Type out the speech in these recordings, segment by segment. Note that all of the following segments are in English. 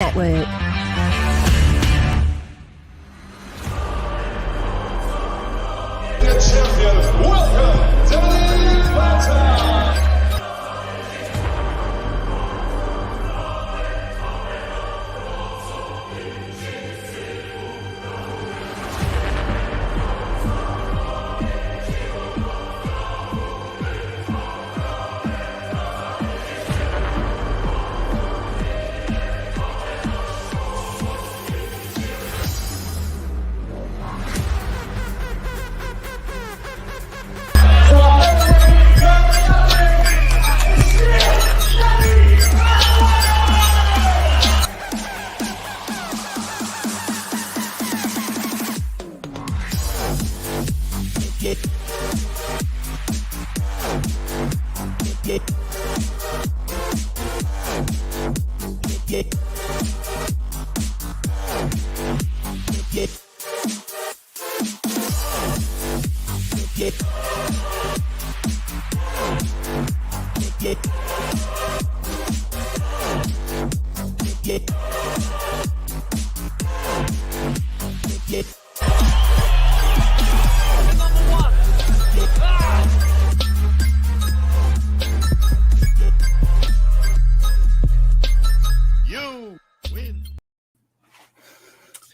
Network. The champion, welcome, Danny Batten.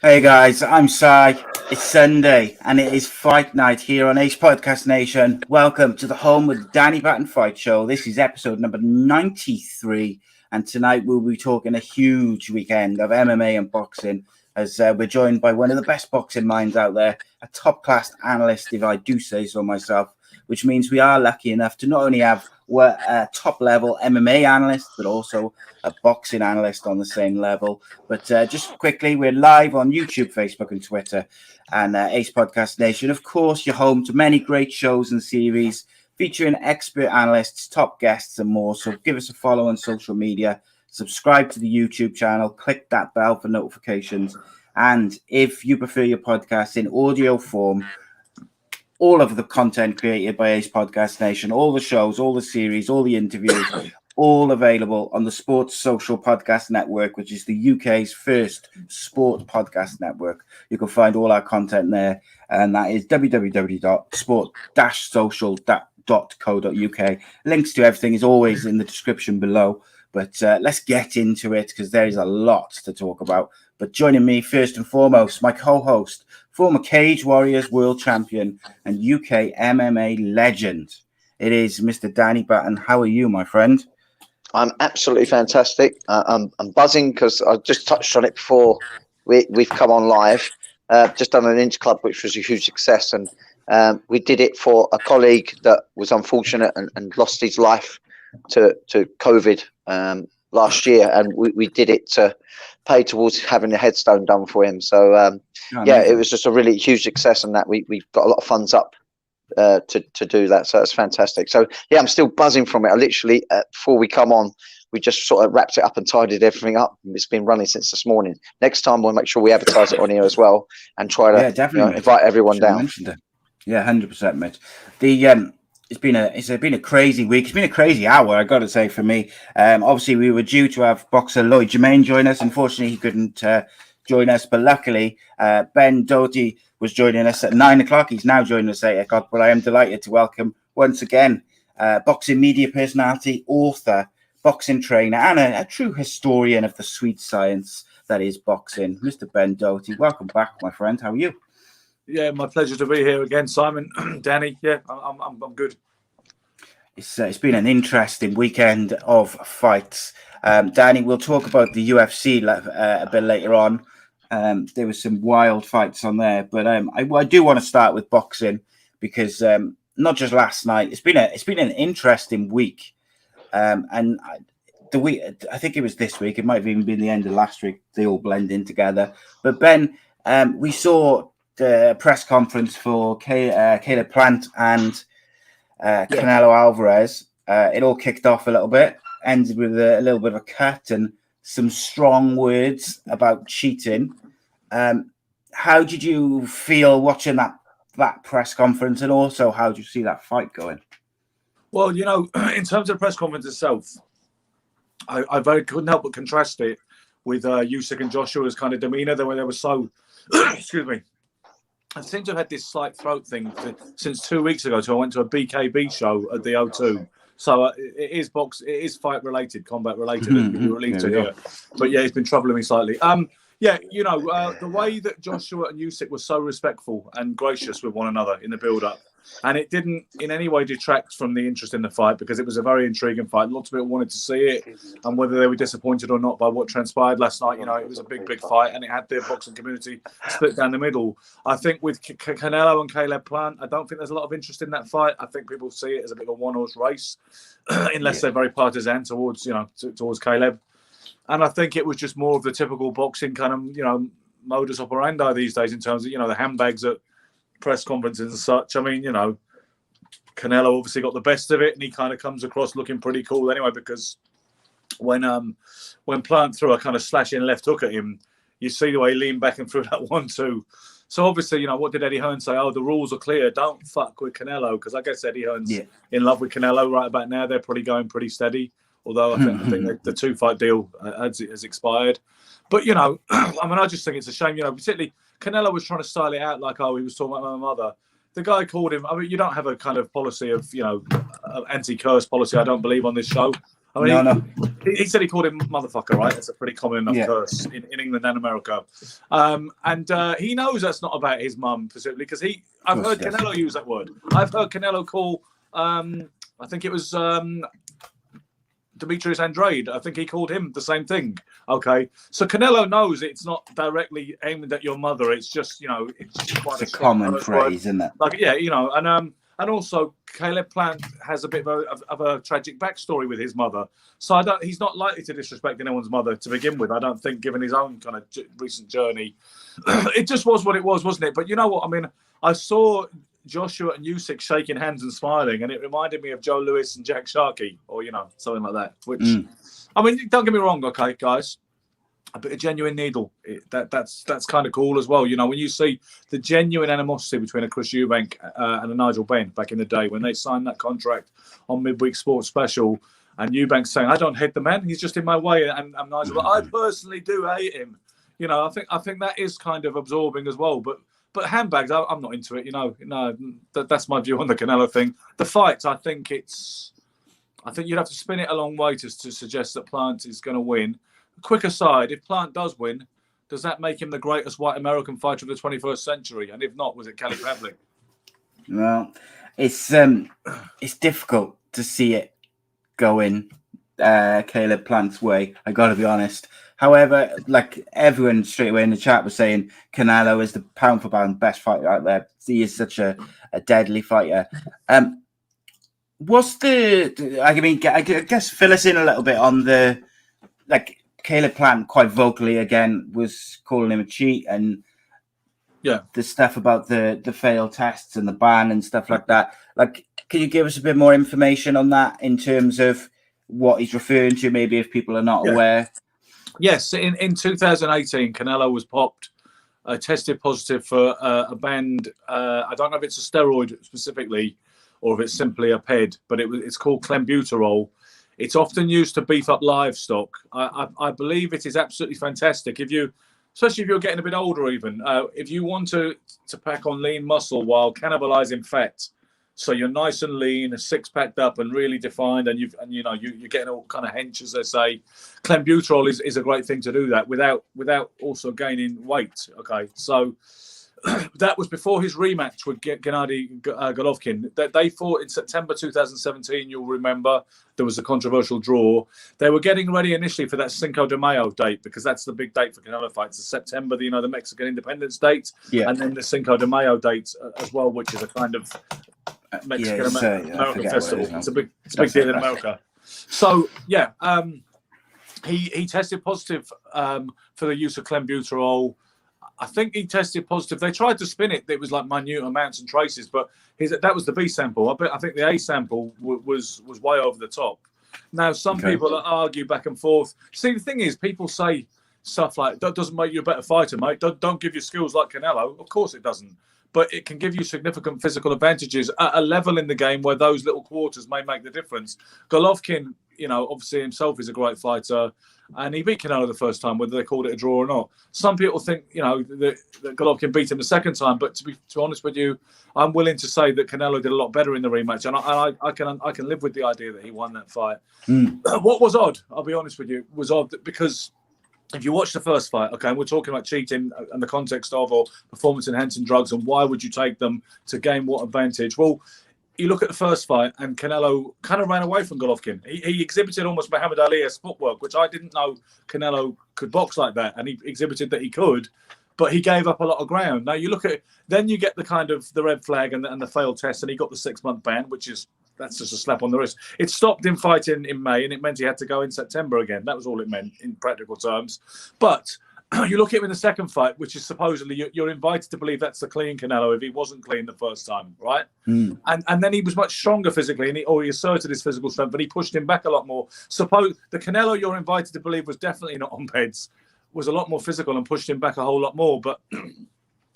Hey guys, I'm Sai. It's Sunday and it is fight night here on A.C.E Podcast Nation. Welcome to the home of the Danny Batten Fight Show. This is episode number 93 and tonight we'll be talking a huge weekend of MMA and boxing as we're joined by one of the best boxing minds out there, a top-class analyst if I do say so myself, which means we are lucky enough to not only have a top-level MMA analyst, but also a boxing analyst on the same level. But just quickly, we're live on YouTube, Facebook, and Twitter, and A.C.E Podcast Nation. Of course, you're home to many great shows and series featuring expert analysts, top guests, and more. So give us a follow on social media, subscribe to the YouTube channel, click that bell for notifications. And if you prefer your podcast in audio form, all of the content created by A.C.E Podcast Nation, all the shows, all the series, all the interviews, all available on the Sports Social Podcast Network, which is the UK's first sport podcast network. You can find all our content there, and that is www.sport-social.co.uk. Links to everything is always in the description below, but let's get into it because there is a lot to talk about. But joining me first and foremost, my co-host, former Cage Warriors world champion and UK MMA legend. It is Mr. Danny Batten. How are you, my friend? I'm absolutely fantastic. I'm buzzing because I just touched on it before we've come on live. Just done an Inch Club, which was a huge success. And we did it for a colleague that was unfortunate and lost his life to COVID last year. And we did it to pay towards having a headstone done for him. So, it was just a really huge success, and that we got a lot of funds up to do that. So that's fantastic. So yeah, I'm still buzzing from it. I literally before we come on, we just sort of wrapped it up and tidied everything up. It's been running since this morning. Next time we'll make sure we advertise it on here as well and try to invite everyone down. Yeah, 100%, mate. It's been a crazy week. It's been a crazy hour, I got to say, for me. Obviously, we were due to have boxer Lloyd Germain join us. Unfortunately, he couldn't join us, but luckily, Ben Doughty was joining us at 9 o'clock. He's now joining us at 8 o'clock, but I am delighted to welcome once again boxing media personality, author, boxing trainer, and a true historian of the sweet science that is boxing, Mr. Ben Doughty. Welcome back, my friend. How are you? Yeah, my pleasure to be here again, Simon. Danny, yeah, I'm good. It's been an interesting weekend of fights. Danny, we'll talk about the UFC a bit later on. There were some wild fights on there, but I do want to start with boxing because not just last night. It's been an interesting week, and the week, I think it was this week. It might have even been the end of last week. They all blend in together. But Ben, we saw the press conference for Caleb Plant and Canelo Alvarez. It all kicked off a little bit, ended with a little bit of a cut and some strong words about cheating. How did you feel watching that press conference, and also how did you see that fight going? Well, in terms of the press conference itself, I couldn't help but contrast it Usyk and Joshua's kind of demeanour. They were so, excuse me. I seem to have had this slight throat thing since 2 weeks ago. So I went to a BKB show at the O2. So it is fight related, combat related. You're relieved to hear. But yeah, it's been troubling me slightly. Yeah, the way that Joshua and Usyk were so respectful and gracious with one another in the build-up, and it didn't in any way detract from the interest in the fight, because it was a very intriguing fight. Lots of people wanted to see it, and whether they were disappointed or not by what transpired last night, it was a big fight, and it had their boxing community split down the middle. I think with Canelo and Caleb Plant, I don't think there's a lot of interest in that fight. I think people see it as a bit of a one-horse race, unless they're very partisan towards Caleb. And I think it was just more of the typical boxing kind of, modus operandi these days in terms of, the handbags at press conferences and such. I mean, Canelo obviously got the best of it, and he kind of comes across looking pretty cool anyway, because when Plant threw a kind of slashing left hook at him, you see the way he leaned back and threw that 1-2. So obviously, what did Eddie Hearn say? Oh, the rules are clear. Don't fuck with Canelo, because I guess Eddie Hearn's in love with Canelo right about now. They're probably going pretty steady. Although I think the 2-fight deal has expired. But, I just think it's a shame, particularly Canelo was trying to style it out like, oh, he was talking about my mother. The guy called him, you don't have a kind of policy of, anti-curse policy, I don't believe, on this show. No. He said he called him motherfucker, right? It's a pretty common enough curse in England and America. And he knows that's not about his mum specifically, because I've heard Canelo use that word. I've heard Canelo call, I think it was... Demetrius Andrade, I think he called him the same thing. Okay, so Canelo knows it's not directly aimed at your mother. It's just, it's quite a common phrase, isn't it? Like, and also Caleb Plant has a bit of a tragic backstory with his mother. So he's not likely to disrespect anyone's mother to begin with. I don't think, given his own kind of recent journey, it just was what it was, wasn't it? But you know what? I mean, I saw Joshua and Usyk shaking hands and smiling, and it reminded me of Joe Louis and Jack Sharkey, or something like that. Which, I mean, don't get me wrong, okay, guys, a bit of genuine needle, that's kind of cool as well. When you see the genuine animosity between a Chris Eubank and a Nigel Benn back in the day when they signed that contract on Midweek Sports Special, and Eubank saying, "I don't hate the man; he's just in my way," and Nigel, I personally do hate him. I think that is kind of absorbing as well, but. But handbags, I'm not into it. That's my view on the Canelo thing. The fights, I think you'd have to spin it a long way to suggest that Plant is going to win. Quick aside, if Plant does win, does that make him the greatest white American fighter of the 21st century? And if not, was it Kelly Pavlik? Well, it's difficult to see it going Caleb Plant's way. I got to be honest. However, like everyone straight away in the chat was saying, Canelo is the pound for pound best fighter out there. He is such a deadly fighter. I guess fill us in a little bit on Caleb Plant quite vocally again was calling him a cheat, and the stuff about the failed tests and the ban and stuff like that. Like, can you give us a bit more information on that in terms of what he's referring to, maybe if people are not aware? Yes, in 2018, Canelo was popped, tested positive for a banned, I don't know if it's a steroid specifically or if it's simply a PED, but it's called clenbuterol. It's often used to beef up livestock. I believe it is absolutely fantastic. Especially if you're getting a bit older even, if you want to pack on lean muscle while cannibalizing fat, so you're nice and lean, six-packed up and really defined, and you're getting all kind of hench, as they say. Clenbuterol is a great thing to do that without also gaining weight. Okay, so that was before his rematch with Gennady Golovkin. They fought in September 2017. You'll remember there was a controversial draw. They were getting ready initially for that Cinco de Mayo date, because that's the big date for Canelo fights. It's September, the Mexican Independence date, and then the Cinco de Mayo date as well, which is a kind of Mexican American festival. It's a big deal in America. So he tested positive for the use of clenbuterol. I think he tested positive. They tried to spin it. It was like minute amounts and traces, but that was the B sample. I think the A sample was way over the top. Now, some people argue back and forth. See, the thing is, people say stuff like, that doesn't make you a better fighter, mate. Don't give you skills like Canelo. Of course it doesn't. But it can give you significant physical advantages at a level in the game where those little quarters may make the difference. Golovkin obviously himself is a great fighter, and he beat Canelo the first time, whether they called it a draw or not. Some people think, that Golovkin beat him the second time, but to be honest with you, I'm willing to say that Canelo did a lot better in the rematch, and I can live with the idea that he won that fight. What was odd, I'll be honest with you, was odd because if you watch the first fight, okay, and we're talking about cheating and the context of or performance-enhancing drugs and why would you take them to gain what advantage? Well, you look at the first fight, and Canelo kind of ran away from Golovkin. He exhibited almost Muhammad Ali-esque footwork, which I didn't know Canelo could box like that, and he exhibited that he could, but he gave up a lot of ground. Now you look at it, then you get the kind of the red flag and the failed test, and he got the 6-month ban, that's just a slap on the wrist. It stopped him fighting in May, and it meant he had to go in September again. That was all it meant in practical terms. But you look at him in the second fight, which is supposedly you're invited to believe that's the clean Canelo if he wasn't clean the first time, right? And then he was much stronger physically, and he asserted his physical strength, but he pushed him back a lot more. Suppose the Canelo you're invited to believe was definitely not on beds, was a lot more physical and pushed him back a whole lot more. But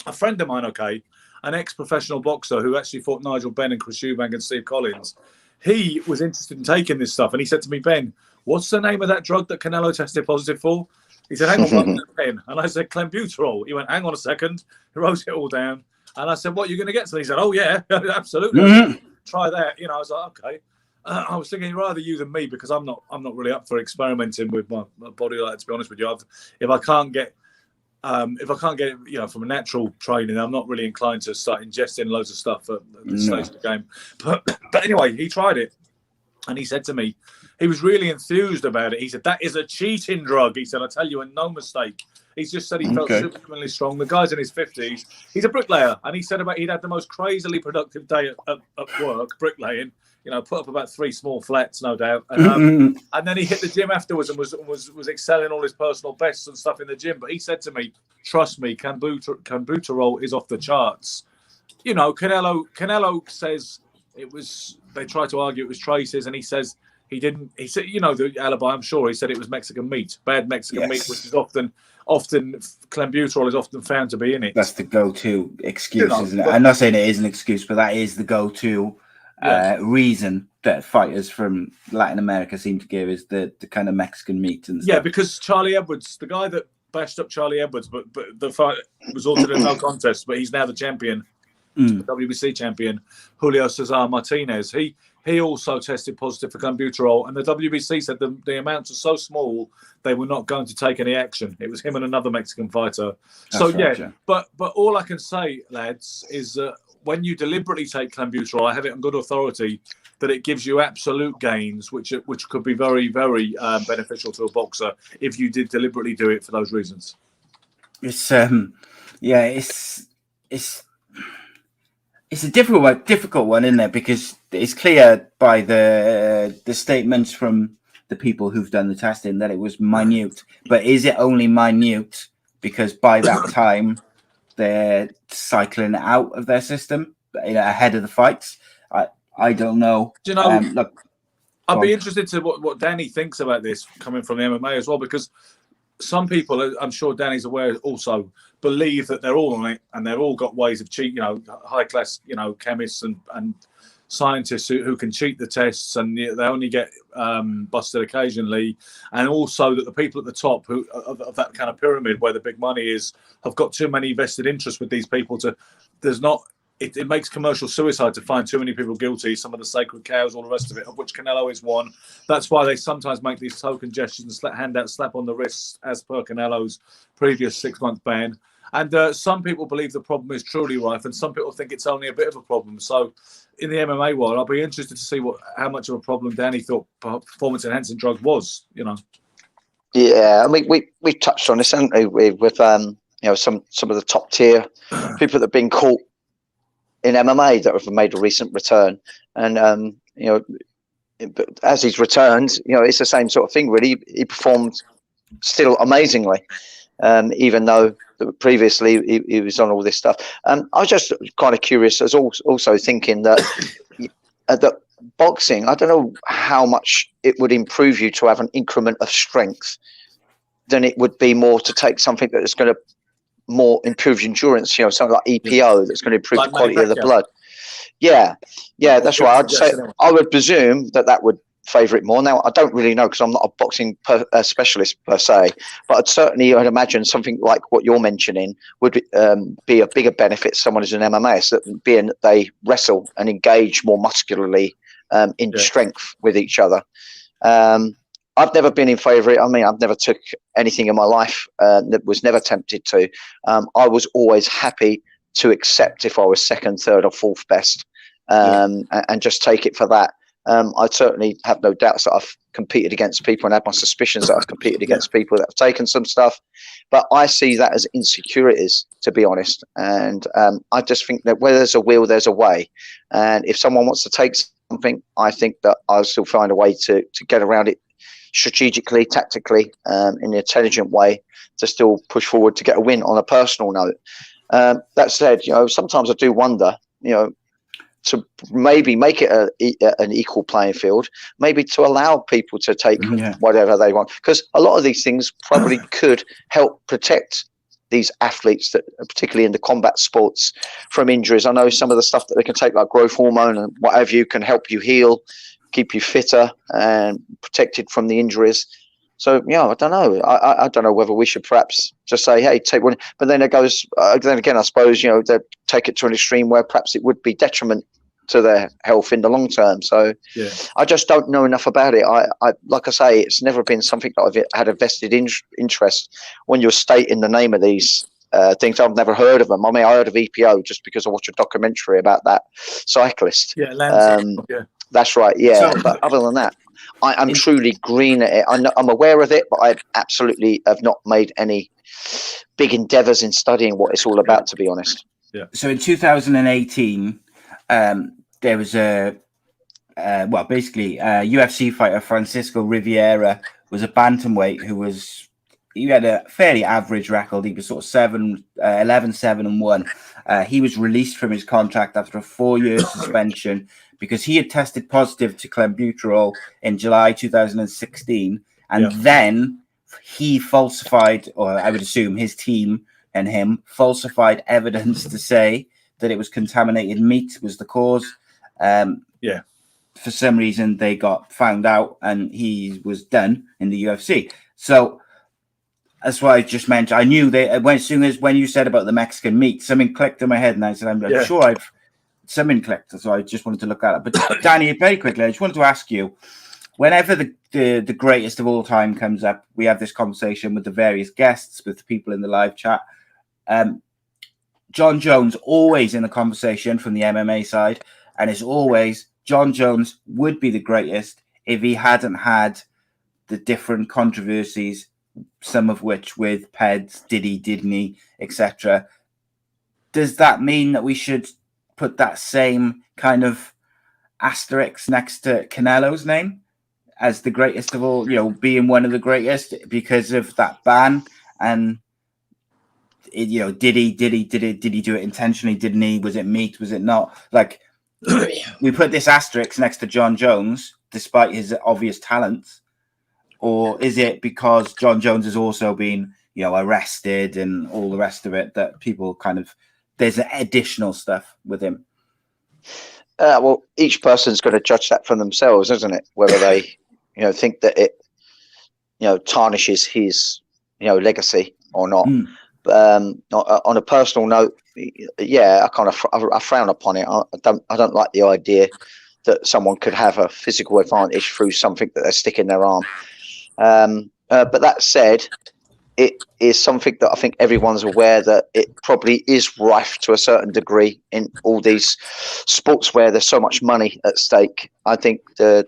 a friend of mine, okay, an ex-professional boxer who actually fought Nigel Benn and Chris Eubank and Steve Collins, he was interested in taking this stuff, and he said to me, Ben, what's the name of that drug that Canelo tested positive for? He said, hang on, what's that pen? And I said, clenbuterol. He went, hang on a second. He wrote it all down. And I said, what are you going to get? So he said, oh, yeah, absolutely. Try that. I was like, okay. I was thinking rather you than me, because I'm not really up for experimenting with my body like that, to be honest with you. If I can't get it, from a natural training, I'm not really inclined to start ingesting loads of stuff at this stage of the game. But anyway, he tried it, and he said to me, he was really enthused about it. He said, that is a cheating drug. He said, I tell you, and no mistake. He just said he felt superhumanly strong. The guy's in his 50s. He's a bricklayer. And he said he'd had the most crazily productive day at work, bricklaying. Put up about 3 small flats, no doubt. And then he hit the gym afterwards and was excelling all his personal bests and stuff in the gym. But he said to me, trust me, Clenbuterol is off the charts. Canelo says it was, they tried to argue it was traces, and he says, he didn't. He said, the alibi. I'm sure he said it was Mexican meat, bad Mexican meat, which is often clenbuterol is often found to be in it. That's the go-to excuse, isn't it? I'm not saying it is an excuse, but that is the go-to reason that fighters from Latin America seem to give, is the kind of Mexican meat and stuff. Yeah, because Charlie Edwards, the guy that bashed up Charlie Edwards, but the fight resulted in no contest, but he's now the champion, the WBC champion, Julio Cesar Martinez. He also tested positive for clenbuterol, and the WBC said the amounts are so small they were not going to take any action. It was him and another Mexican fighter. But all I can say, lads, is that when you deliberately take clenbuterol, I have it on good authority that it gives you absolute gains, which could be very, very beneficial to a boxer if you did deliberately do it for those reasons. It's a difficult one, isn't it? Because it's clear by the statements from the people who've done the testing that it was minute. But is it only minute because by that time they're cycling it out of their system ahead of the fights? I don't know. Do you know? Look, I'd be interested to what Danny thinks about this coming from the MMA as well, because some people, I'm sure Danny's aware, also believe that they're all on it and they've all got ways of cheating. High class, chemists and scientists who can cheat the tests, and they only get busted occasionally. And also that the people at the top of that kind of pyramid where the big money is have got too many vested interests with these people. It makes commercial suicide to find too many people guilty, some of the sacred cows, all the rest of it, of which Canelo is one. That's why they sometimes make these token gestures and hand out slap on the wrists, as per Canelo's previous 6-month ban. And some people believe the problem is truly rife, and some people think it's only a bit of a problem. So in the MMA world, I'll be interested to see how much of a problem Danny thought performance-enhancing drugs was, Yeah, I mean, we touched on this, haven't we, with some of the top-tier people that have been caught in MMA that have made a recent return, and as he's returned, it's the same sort of thing. Really, he performed still amazingly, even though previously he was on all this stuff. I was just kind of curious, as also thinking that that boxing, I don't know how much it would improve you to have an increment of strength than it would be more to take something that is going to more improve endurance, something like EPO that's going to improve the quality of the blood. Yeah, that's right. I would presume that would favourite more. Now, I don't really know because I'm not a boxing specialist per se, but I'd imagine something like what you're mentioning would be a bigger benefit to someone who's an MMA, so that being that they wrestle and engage more muscularly in strength with each other. I've never been in favour of it. I mean, I've never took anything in my life that was never tempted to. I was always happy to accept if I was second, third or fourth best and just take it for that. I certainly have no doubts that I've competed against people and had my suspicions that I've competed against people that have taken some stuff. But I see that as insecurities, to be honest. And I just think that where there's a will, there's a way. And if someone wants to take something, I think that I'll still find a way to get around it strategically, tactically, in an intelligent way to still push forward to get a win on a personal note. That said, sometimes I do wonder, to maybe make it an equal playing field, maybe to allow people to take whatever they want, because a lot of these things probably could help protect these athletes, that particularly in the combat sports, from injuries. I know some of the stuff that they can take, like growth hormone and what have you, can help you heal, keep you fitter and protected from the injuries. So I don't know. I don't know whether we should perhaps just say, hey, take one. But then it goes. Then again, I suppose they take it to an extreme where perhaps it would be detriment to their health in the long term. So I just don't know enough about it. I like I say, it's never been something that I've had a vested interest. When you're stating the name of these things, I've never heard of them. I mean, I heard of EPO just because I watched a documentary about that cyclist. That's right. Yeah, so, but other than that, I'm truly green at it. I'm aware of it, but I absolutely have not made any big endeavours in studying what it's all about, to be honest. Yeah. So in 2018, there was basically a UFC fighter, Francisco Riviera, was a bantamweight he had a fairly average record. He was sort of 11-7-1. He was released from his contract after a 4-year suspension because he had tested positive to clenbuterol in July 2016. And then he falsified, or I would assume his team and him falsified evidence to say that it was contaminated meat was the cause. For some reason, they got found out and he was done in the UFC. So that's why I just mentioned. I knew as soon as when you said about the Mexican meat, something clicked in my head, and I said, I'm sure something clicked. So I just wanted to look at it. But Danny, very quickly, I just wanted to ask you, whenever the greatest of all time comes up, we have this conversation with the various guests, with the people in the live chat. John Jones always in the conversation from the MMA side, and it's always John Jones would be the greatest if he hadn't had the different controversies, some of which with Peds, did he, didn't he, etc. Does that mean that we should put that same kind of asterisk next to Canelo's name as the greatest of all, being one of the greatest because of that ban? And did he do it intentionally? Didn't he? Was it meat? Was it not? Like, we put this asterisk next to John Jones despite his obvious talents. Or is it because John Jones has also been, arrested and all the rest of it that people there's additional stuff with him? Well, each person's got to judge that for themselves, isn't it? Whether they, think that it, tarnishes his, legacy or not. On a personal note, I frown upon it. I don't like the idea that someone could have a physical advantage through something that they stick in their arm. But that said, it is something that I think everyone's aware that it probably is rife to a certain degree in all these sports where there's so much money at stake. I think the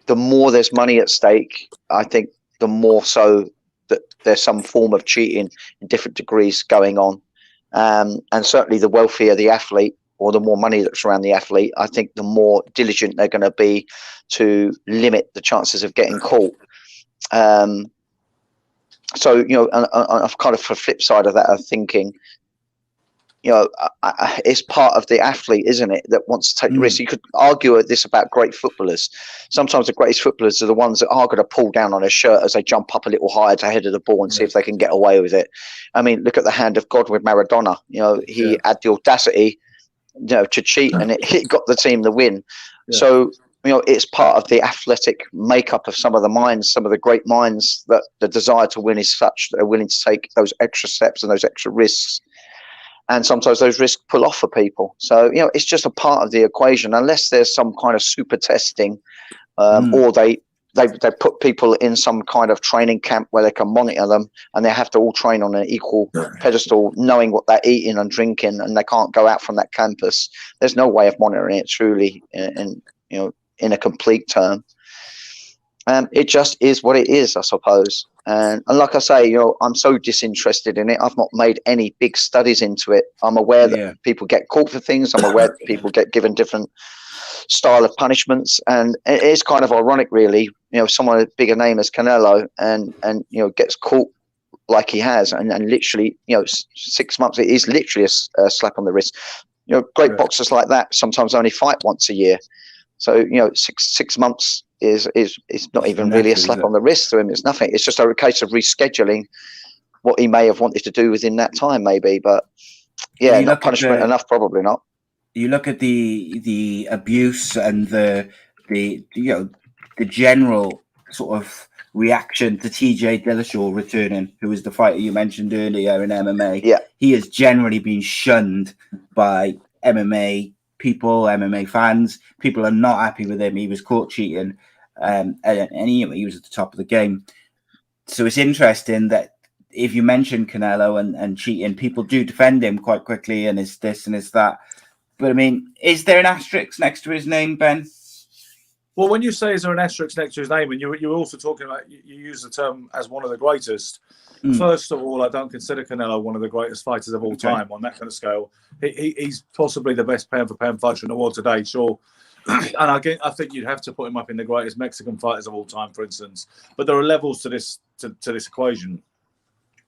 more there's money at stake, I think the more so that there's some form of cheating in different degrees going on. And certainly the wealthier the athlete, or the more money that's around the athlete, I think the more diligent they're going to be to limit the chances of getting caught. So, and I've kind of, for the flip side of that, of thinking, it's part of the athlete, isn't it, that wants to take the risk. You could argue this about great footballers. Sometimes the greatest footballers are the ones that are going to pull down on a shirt as they jump up a little higher to head of the ball and see if they can get away with it. I mean, look at the hand of God with Maradona. He had the audacity, to cheat, and it got the team the win. So it's part of the athletic makeup of some of the minds, some of the great minds, that the desire to win is such that they're willing to take those extra steps and those extra risks. And sometimes those risks pull off for people. So, it's just a part of the equation, unless there's some kind of super testing, or they put people in some kind of training camp where they can monitor them, and they have to all train on an equal pedestal, knowing what they're eating and drinking, and they can't go out from that campus. There's no way of monitoring it truly in a complete term. It just is what it is, I suppose. And like I say, I'm so disinterested in it. I've not made any big studies into it. I'm aware that people get caught for things. I'm aware that people get given different style of punishments. And it is kind of ironic, really, someone a bigger name as Canelo and gets caught like he has. And literally, 6 months, it is literally a slap on the wrist. Great boxers like that sometimes only fight once a year. So, 6 months is not even really a slap on the wrist to him. It's nothing. It's just a case of rescheduling what he may have wanted to do within that time, maybe. But not punishment enough, probably not. You look at the abuse and the general sort of reaction to TJ Dillashaw returning, who was the fighter you mentioned earlier in MMA. Yeah, he has generally been shunned by MMA people, MMA fans. People are not happy with him. He was caught cheating, and he was at the top of the game. So it's interesting that if you mention Canelo and cheating, people do defend him quite quickly, and it's this and it's that. But I mean, is there an asterisk next to his name, Ben? Well, when you say is there an asterisk next to his name, and you're also talking about, you use the term as one of the greatest. First of all, I don't consider Canelo one of the greatest fighters of all time on that kind of scale. He's possibly the best pound-for-pound fighter in the world today, sure. And I think you'd have to put him up in the greatest Mexican fighters of all time, for instance. But there are levels to this this equation.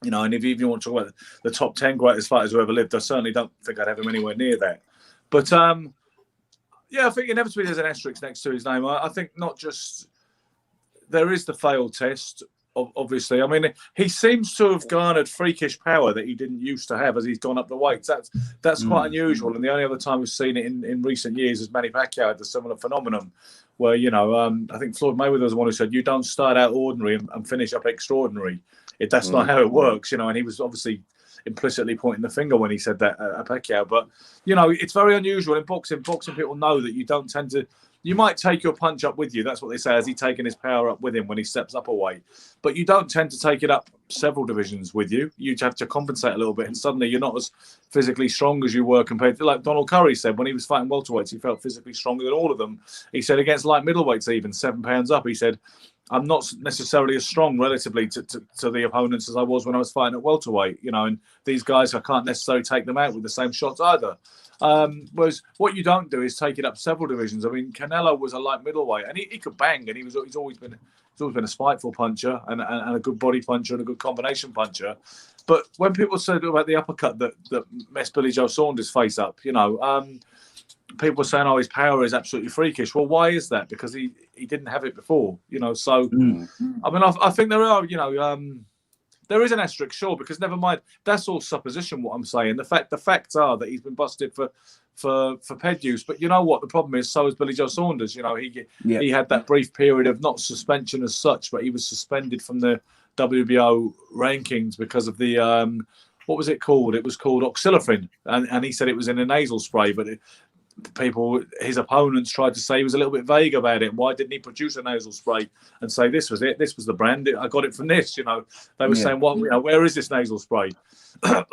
And if you want to talk about the top 10 greatest fighters who ever lived, I certainly don't think I'd have him anywhere near that. But, I think inevitably there's an asterisk next to his name. I think not just... There is the failed test, obviously. I mean, he seems to have garnered freakish power that he didn't used to have as he's gone up the weights. That's quite unusual. And the only other time we've seen it in recent years is Manny Pacquiao had a similar phenomenon where, I think Floyd Mayweather was the one who said, you don't start out ordinary and finish up extraordinary. That's not how it works, and he was obviously implicitly pointing the finger when he said that at Pacquiao. But, it's very unusual in boxing. Boxing people know that you don't tend to... You might take your punch up with you. That's what they say. Has he taken his power up with him when he steps up a weight? But you don't tend to take it up several divisions with you. You have to compensate a little bit, and suddenly you're not as physically strong as you were compared to, like Donald Curry said, when he was fighting welterweights, he felt physically stronger than all of them. He said against light middleweights, even 7 pounds up, he said, I'm not necessarily as strong relatively to the opponents as I was when I was fighting at welterweight, and these guys, I can't necessarily take them out with the same shots either. Whereas what you don't do is take it up several divisions. I mean, Canelo was a light middleweight, and he could bang, and he's always been a spiteful puncher and a good body puncher and a good combination puncher. But when people said about the uppercut that messed Billy Joe Saunders' face up, people were saying, his power is absolutely freakish. Well, why is that? Because he didn't have it before, So, I mean, I think there are, there is an asterisk, sure, because never mind, that's all supposition, what I'm saying. The facts are that he's been busted for ped use. But you know what? The problem is, so is Billy Joe Saunders. He had that brief period of not suspension as such, but he was suspended from the WBO rankings because of the... what was it called? It was called oxylifin. And he said it was in a nasal spray, but his opponents tried to say he was a little bit vague about it. Why didn't he produce a nasal spray and say this was it? This was the brand. I got it from this. They were saying, where is this nasal spray?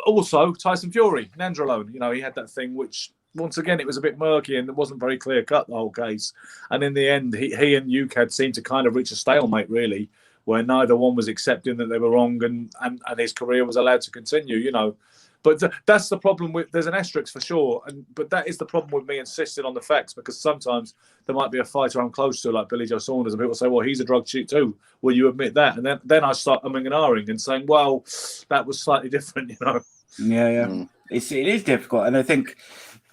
Also, Tyson Fury, Nandrolone. He had that thing which, once again, it was a bit murky and it wasn't very clear cut, the whole case. And in the end, he and UCAD seemed to kind of reach a stalemate, really, where neither one was accepting that they were wrong and his career was allowed to continue. But that's the problem with. There's an asterisk for sure, but that is the problem with me insisting on the facts, because sometimes there might be a fighter I'm close to, like Billy Joe Saunders, and people say, "Well, he's a drug cheat too." Will you admit that? And then I start umming and ahhing and saying, "Well, that was slightly different," Yeah. It is difficult, and I think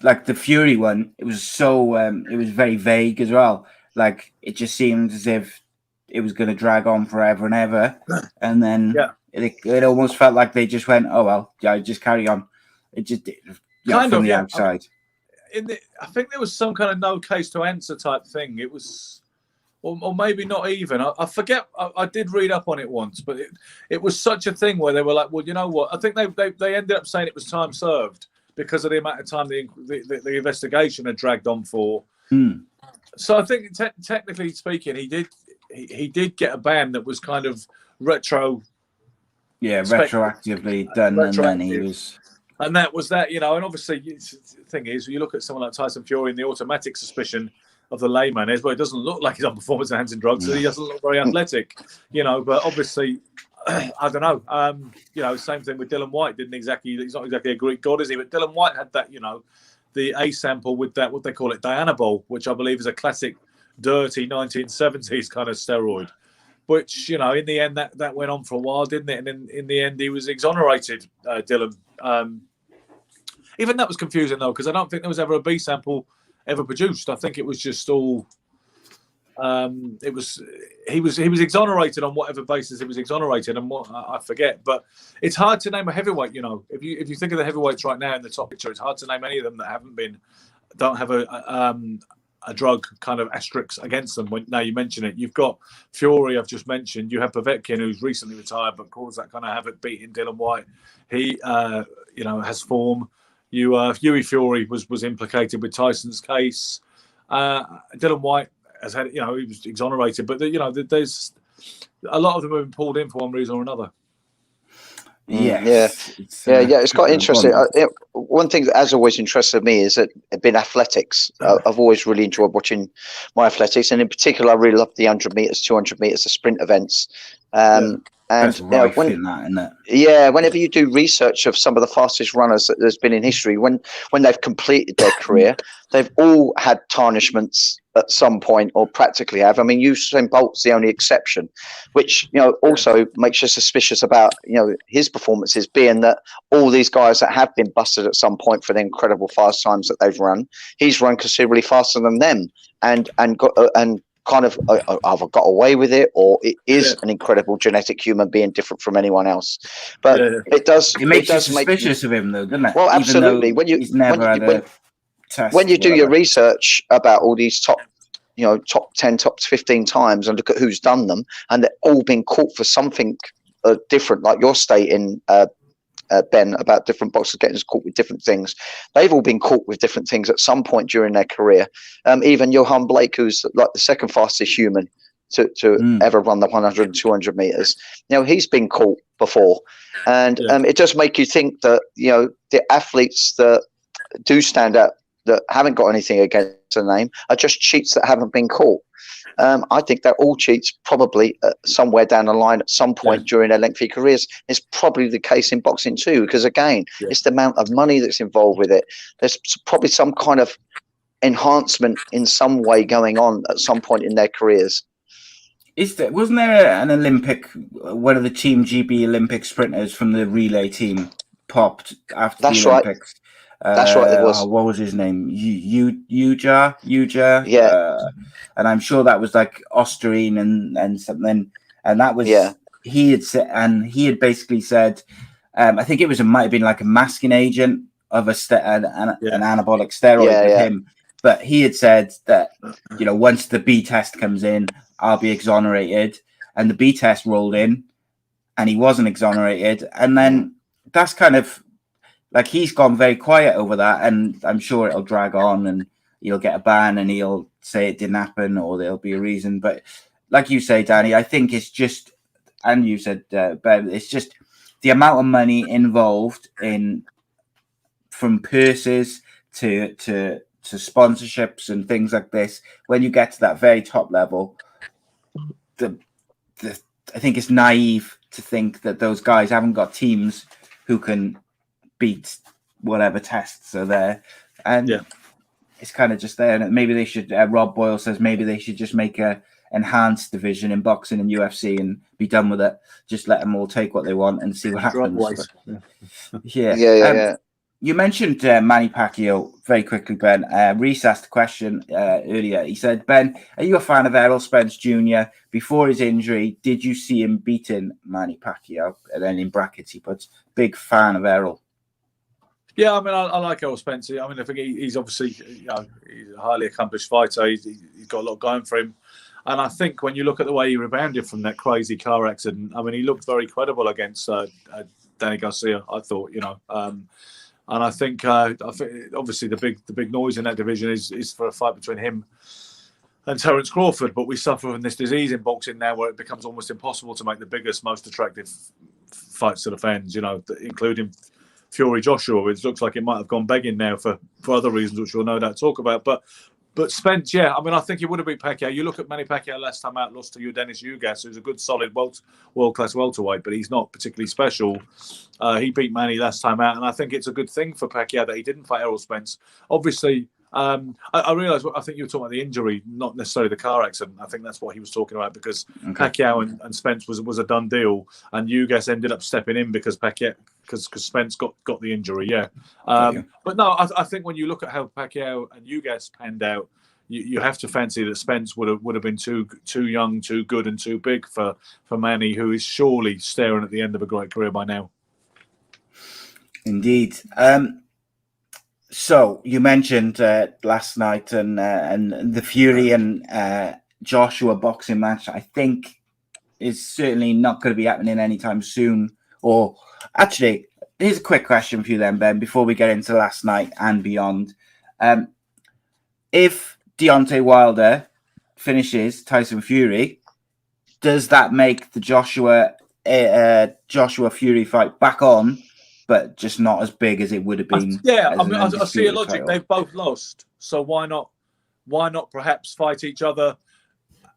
like the Fury one, it was so it was very vague as well. Like it just seemed as if it was going to drag on forever and ever, and then it almost felt like they just went, "Oh well, just carry on." It just kind from of the outside. I think there was some kind of no case to answer type thing. It was, or maybe not even. I forget. I did read up on it once, but it was such a thing where they were like, well, you know what? I think they ended up saying it was time served because of the amount of time the investigation had dragged on for. So I think technically speaking, he did get a ban that was kind of retro. Yeah, retroactively done, and then he was. And that was that, and obviously the thing is, you look at someone like Tyson Fury, and the automatic suspicion of the layman is, well, it doesn't look like he's on performance enhancing drugs, so he doesn't look very athletic, but obviously, I don't know, same thing with Dylan White. He's not exactly a Greek god, is he? But Dylan White had that, the A sample with that, what they call it, Dianabol, which I believe is a classic dirty 1970s kind of steroid. Which, in the end, that went on for a while, didn't it? And in the end, he was exonerated, Dylan. Even that was confusing, though, because I don't think there was ever a B sample ever produced. I think it was just all... he was exonerated on whatever basis he was exonerated, and what I forget. But it's hard to name a heavyweight, If you think of the heavyweights right now in the top picture, it's hard to name any of them that don't have a drug kind of asterisk against them. Now you mention it, you've got Fury, I've just mentioned. You have Povetkin, who's recently retired but caused that kind of havoc beating Dylan White. He has form. Hughie Fury was implicated with Tyson's case. Dylan White has had, he was exonerated, but there's a lot of them have been pulled in for one reason or another. It's quite interesting. One thing that has always interested me is that been athletics. I've always really enjoyed watching my athletics, and in particular, I really love the 100 meters, 200 meters, the sprint events. Whenever you do research of some of the fastest runners that there's been in history, when they've completed their career, they've all had tarnishments at some point, or practically have. I mean, Usain Bolt's the only exception, which also makes you suspicious about his performances, being that all these guys that have been busted at some point for the incredible fast times that they've run, he's run considerably faster than them, and kind of either got away with it, or it is an incredible genetic human being, different from anyone else. But it makes you suspicious of him, though, doesn't it? Well, absolutely. When you do your research about all these top 10, top 15 times, and look at who's done them, and they've all been caught for something different, like you're stating, Ben, about different boxers getting caught with different things. They've all been caught with different things at some point during their career. Even Johan Blake, who's like the second fastest human to ever run the 100 and 200 meters, he's been caught before. And it does make you think that, the athletes that do stand out, that haven't got anything against the name, are just cheats that haven't been caught. I think they're all cheats, probably somewhere down the line at some point during their lengthy careers. It's probably the case in boxing too, because again, it's the amount of money that's involved with it. There's probably some kind of enhancement in some way going on at some point in their careers. Wasn't there an Olympic, one of the Team GB Olympic sprinters from the relay team popped after the Olympics? That's right, it was. What was his name? Uja. Yeah. And I'm sure that was like Austrian and something. And that was he had said, and he had basically said, I think it might have been like a masking agent of an anabolic steroid with him. But he had said that once the B test comes in, I'll be exonerated. And the B test rolled in, and he wasn't exonerated. And then that's kind of like, he's gone very quiet over that, and I'm sure it'll drag on, and he'll get a ban, and he'll say it didn't happen, or there'll be a reason. But like you say, Danny, I think it's just, and you said, Ben, it's just the amount of money involved from purses to sponsorships and things like this. When you get to that very top level, I think it's naive to think that those guys haven't got teams who can beat whatever tests are there, and it's kind of just there. And maybe they should, Rob Boyle says, maybe they should just make a enhanced division in boxing and UFC and be done with it. Just let them all take what they want and see what happens. You mentioned Manny Pacquiao very quickly, Ben. Reese asked a question earlier. He said, Ben, are you a fan of Errol Spence Jr.? Before his injury, did you see him beating Manny Pacquiao? And then in brackets, he puts, big fan of Errol. Yeah, I mean, I like Errol Spence. I mean, I think he's obviously, he's a highly accomplished fighter. He's got a lot going for him. And I think when you look at the way he rebounded from that crazy car accident, I mean, he looked very credible against Danny Garcia, I thought, And I think obviously the big noise in that division is for a fight between him and Terence Crawford. But we suffer from this disease in boxing now where it becomes almost impossible to make the biggest, most attractive fights to the fans, including Fury Joshua, which looks like it might have gone begging now for other reasons, which we'll no doubt talk about. But Spence, yeah, I mean, I think he would have beat Pacquiao. You look at Manny Pacquiao last time out, lost to Dennis Uysk, who's a good, solid world-class welterweight, but he's not particularly special. He beat Manny last time out, and I think it's a good thing for Pacquiao that he didn't fight Errol Spence. Obviously, I realise, I think you were talking about the injury, not necessarily the car accident. I think that's what he was talking about because Pacquiao and Spence was a done deal, and Uysk ended up stepping in because Spence got the injury. Yeah, but no, I think when you look at how Pacquiao and Uysk panned out, you have to fancy that Spence would have been too young, too good, and too big for Manny, who is surely staring at the end of a great career by now. Indeed. So you mentioned last night and the Fury and Joshua boxing match. I think is certainly not going to be happening anytime soon. Or actually, here's a quick question for you then, Ben, before we get into last night and beyond. If Deontay Wilder finishes Tyson Fury, does that make the Joshua Fury fight back on? But just not as big as it would have been. I see a logic. Title. They've both lost, so why not perhaps fight each other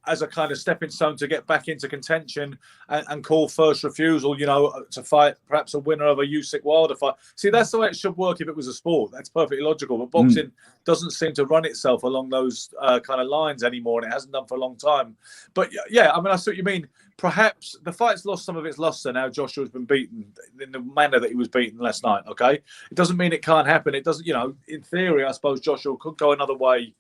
as a kind of stepping stone to get back into contention and call first refusal, to fight perhaps a winner of a Usyk Wilder fight. See, that's the way it should work if it was a sport. That's perfectly logical. But boxing doesn't seem to run itself along those kind of lines anymore, and it hasn't done for a long time. But yeah, I mean, I see what you mean. Perhaps the fight's lost some of its luster now. Joshua's been beaten in the manner that he was beaten last night, okay? It doesn't mean it can't happen. It doesn't, in theory, I suppose Joshua could go another way.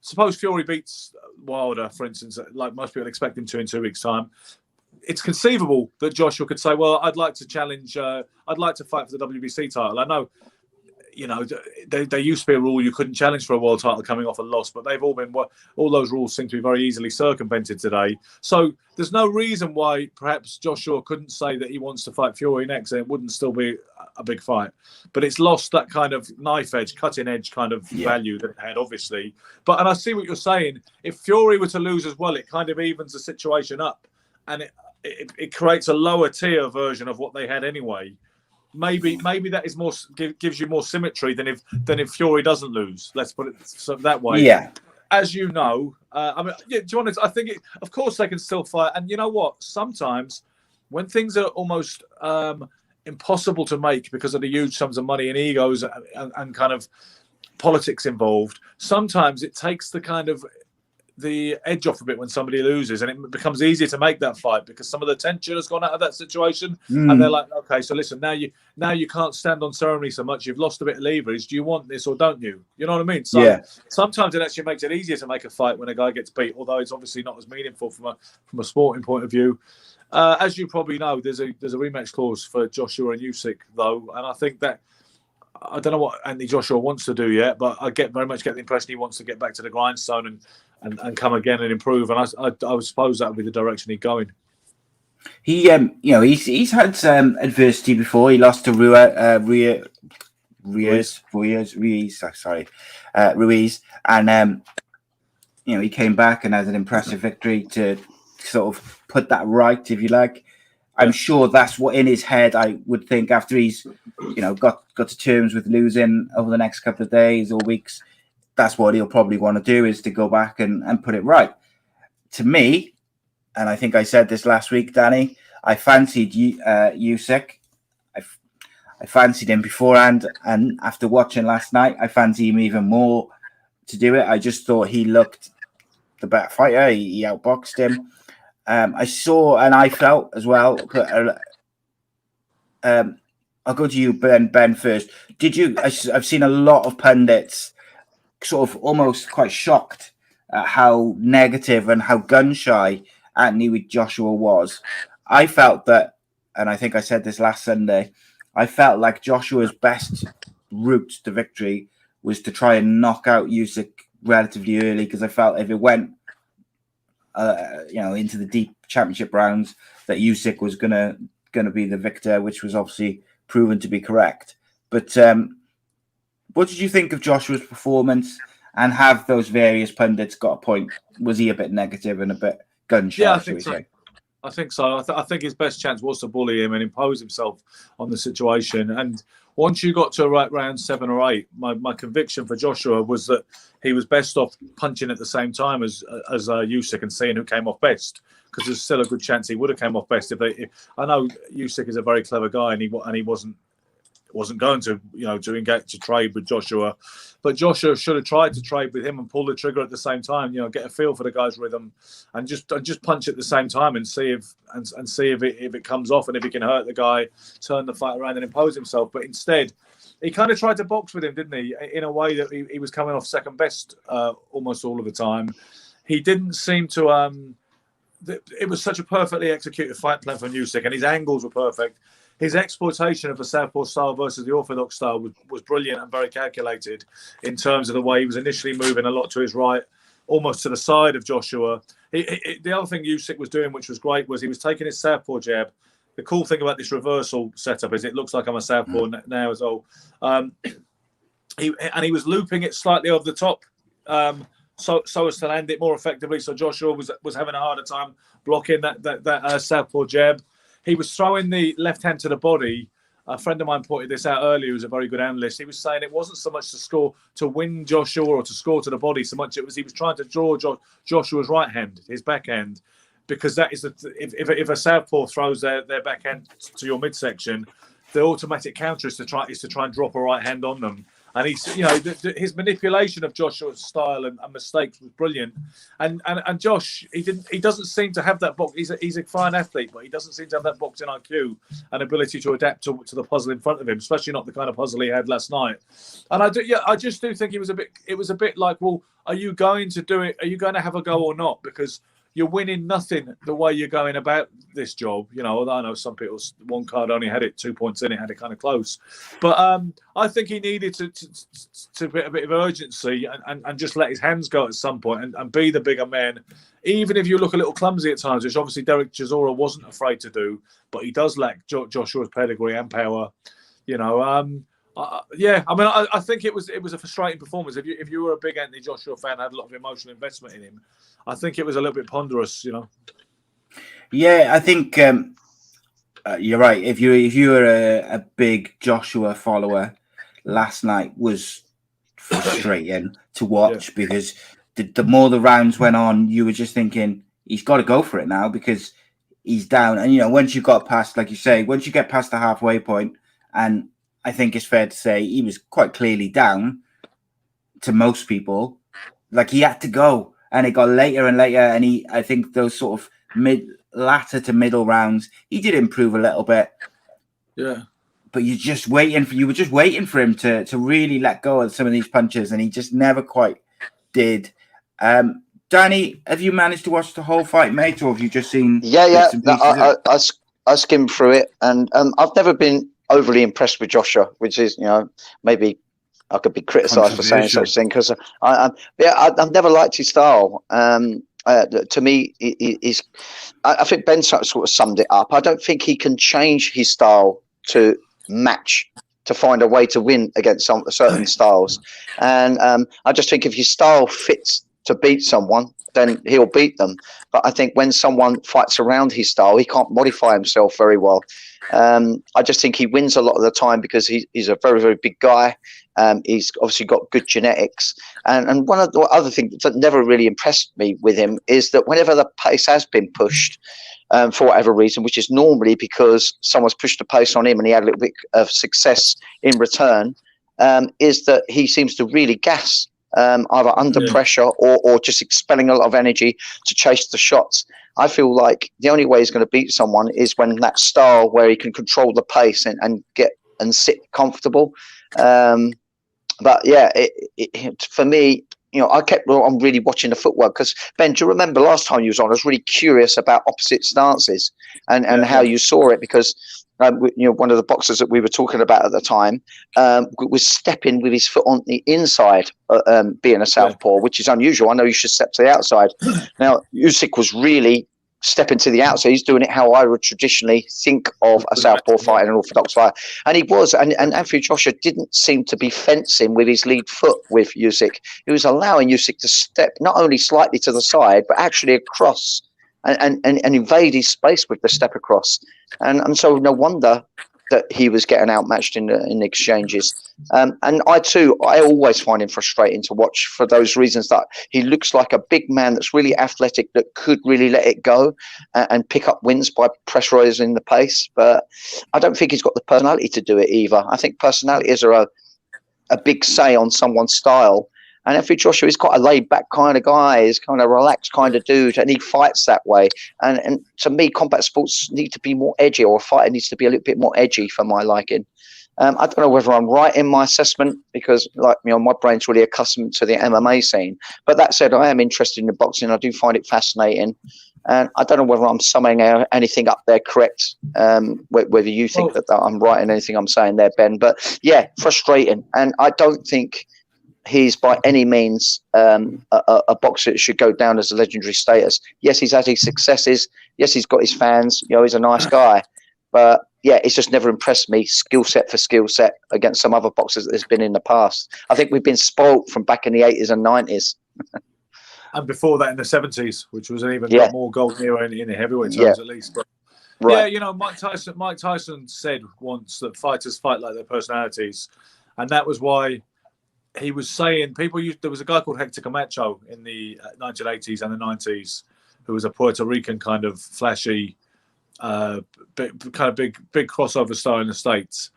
Suppose Fury beats Wilder, for instance, like most people expect him to in 2 weeks' time. It's conceivable that Joshua could say, well, I'd like to challenge, I'd like to fight for the WBC title. I know, there used to be a rule you couldn't challenge for a world title coming off a loss, but they've all those rules seem to be very easily circumvented today. So there's no reason why perhaps Joshua couldn't say that he wants to fight Fury next, and it wouldn't still be a big fight. But it's lost that kind of knife edge, cutting edge kind of value that it had, obviously. And I see what you're saying. If Fury were to lose as well, it kind of evens the situation up, and it creates a lower tier version of what they had anyway. Maybe that is more gives you more symmetry than if Fury doesn't lose. Let's put it that way. Yeah. As you know, I mean, do you want to? I think, of course, they can still fight. And you know what? Sometimes when things are almost impossible to make because of the huge sums of money and egos and kind of politics involved, sometimes it takes the edge off a bit when somebody loses, and it becomes easier to make that fight because some of the tension has gone out of that situation, and they're like, okay, so listen, now you can't stand on ceremony so much. You've lost a bit of leverage. Do you want this or don't you? You know what I mean? So sometimes it actually makes it easier to make a fight when a guy gets beat, although it's obviously not as meaningful from a sporting point of view. As you probably know, there's a rematch clause for Joshua and Usyk though, and I think that. I don't know what Anthony Joshua wants to do yet, but I very much get the impression he wants to get back to the grindstone and come again and improve. And I would suppose that would be the direction he's going. He, he's had some adversity before. He lost to Ruiz, and he came back and had an impressive victory to sort of put that right, if you like. I'm sure that's what in his head, I would think, after he's, got to terms with losing over the next couple of days or weeks, that's what he'll probably want to do, is to go back and put it right. To me, and I think I said this last week, Danny, I fancied Usyk. I fancied him beforehand, and after watching last night, I fancy him even more to do it. I just thought he looked the better fighter. He outboxed him. I saw and I felt as well. I'll go to you, Ben, first. Did you? I've seen a lot of pundits sort of almost quite shocked at how negative and how gun shy Anthony with Joshua was. I felt that, and I think I said this last Sunday, I felt like Joshua's best route to victory was to try and knock out Usyk relatively early, because I felt if it went, into the deep championship rounds, that Usyk was gonna be the victor, which was obviously proven to be correct. But what did you think of Joshua's performance? And have those various pundits got a point? Was he a bit negative and a bit gun shy? Yeah, I think so. I think so. I think his best chance was to bully him and impose himself on the situation. And once you got to round 7 or 8, my conviction for Joshua was that he was best off punching at the same time as Usyk and seeing who came off best, because there's still a good chance he would have came off best if I know Usyk is a very clever guy and he wasn't going to engage to trade with Joshua, but Joshua should have tried to trade with him and pull the trigger at the same time. Get a feel for the guy's rhythm and just punch at the same time and see if it comes off and if he can hurt the guy, turn the fight around and impose himself. But instead, he kind of tried to box with him, didn't he? In a way that he was coming off second best almost all of the time. He didn't seem to. It was such a perfectly executed fight plan from Usyk, and his angles were perfect. His exploitation of the southpaw style versus the orthodox style was brilliant and very calculated in terms of the way he was initially moving a lot to his right, almost to the side of Joshua. The other thing Usyk was doing, which was great, was he was taking his southpaw jab. The cool thing about this reversal setup is it looks like I'm a southpaw now as well. He was looping it slightly over the top, so as to land it more effectively. So Joshua was having a harder time blocking that southpaw jab. He was throwing the left hand to the body. A friend of mine pointed this out earlier, who's a very good analyst. He was saying it wasn't so much to win Joshua or to score to the body, so much it was he was trying to draw Joshua's right hand, his backhand, because that is if a southpaw throws their backhand to your midsection, the automatic counter is to try and drop a right hand on them. And his manipulation of Joshua's style and mistakes was brilliant. And Josh, he doesn't seem to have that box. He's a fine athlete, but he doesn't seem to have that boxing IQ and ability to adapt to the puzzle in front of him, especially not the kind of puzzle he had last night. And I just do think it was a bit like, well, are you going to do it? Are you going to have a go or not? Because you're winning nothing the way you're going about this job. Although I know some people's one card only had it 2 points in, it had it kind of close. But I think he needed to put a bit of urgency and just let his hands go at some point and be the bigger man. Even if you look a little clumsy at times, which obviously Derek Chisora wasn't afraid to do, but he does lack Joshua's pedigree and power. I think it was a frustrating performance. If you were a big Anthony Joshua fan, had a lot of emotional investment in him, I think it was a little bit ponderous, Yeah, I think you're right. If you were a big Joshua follower, last night was frustrating to watch because the more the rounds went on, you were just thinking he's got to go for it now because he's down. And once you got past, like you say, once you get past the halfway point, and I think it's fair to say he was quite clearly down to most people. Like he had to go, and it got later and later. And I think those sort of latter to middle rounds, he did improve a little bit. Yeah, but you were just waiting for him to really let go of some of these punches, and he just never quite did. Danny, have you managed to watch the whole fight, mate, or have you just seen? Yeah. I skimmed through it, and I've never been overly impressed with Joshua, which is, maybe I could be criticised for saying such thing because I've never liked his style. To me, I think Ben sort of summed it up. I don't think he can change his style to find a way to win against certain styles. And I just think if his style fits to beat someone, then he'll beat them. But I think when someone fights around his style, he can't modify himself very well. I just think he wins a lot of the time because he's a very, very big guy. He's obviously got good genetics. And one of the other things that never really impressed me with him is that whenever the pace has been pushed, for whatever reason, which is normally because someone's pushed the pace on him and he had a little bit of success in return, is that he seems to really gas. Either under pressure or just expelling a lot of energy to chase the shots. I feel like the only way he's going to beat someone is when that style where he can control the pace and get and sit comfortable. But yeah, for me, I kept on really watching the footwork because Ben, do you remember last time you was on? I was really curious about opposite stances and how you saw it because one of the boxers that we were talking about at the time, was stepping with his foot on the inside, being a southpaw, which is unusual. I know you should step to the outside. Now, Usyk was really stepping to the outside. He's doing it how I would traditionally think of a southpaw fight and an orthodox fight. And he was. And Anthony Joshua didn't seem to be fencing with his lead foot with Usyk. He was allowing Usyk to step not only slightly to the side, but actually across and invade his space with the step across. And so no wonder that he was getting outmatched in the exchanges. And I always find him frustrating to watch for those reasons, that he looks like a big man that's really athletic, that could really let it go and pick up wins by pressurizing the pace. But I don't think he's got the personality to do it either. I think personalities are a big say on someone's style. And Anthony Joshua is quite a laid-back kind of guy. He's kind of relaxed kind of dude, and he fights that way. And to me, combat sports need to be more edgy, or a fighter needs to be a little bit more edgy for my liking. I don't know whether I'm right in my assessment, because, my brain's really accustomed to the MMA scene. But that said, I am interested in boxing. I do find it fascinating. And I don't know whether I'm summing anything up there correct, whether you think that I'm right in anything I'm saying there, Ben. But, yeah, frustrating. And I don't think he's by any means a boxer that should go down as a legendary status. Yes, he's had his successes. Yes, he's got his fans. He's a nice guy. But, yeah, it's just never impressed me, skill set for skill set, against some other boxers that there's been in the past. I think we've been spoilt from back in the 80s and 90s. And before that in the 70s, which was an even more golden era in the heavyweight terms, at least. But, right. Yeah, Mike Tyson said once that fighters fight like their personalities. And that was why he was saying there was a guy called Hector Camacho in the 1980s and the 90s who was a Puerto Rican kind of flashy, big crossover star in the States.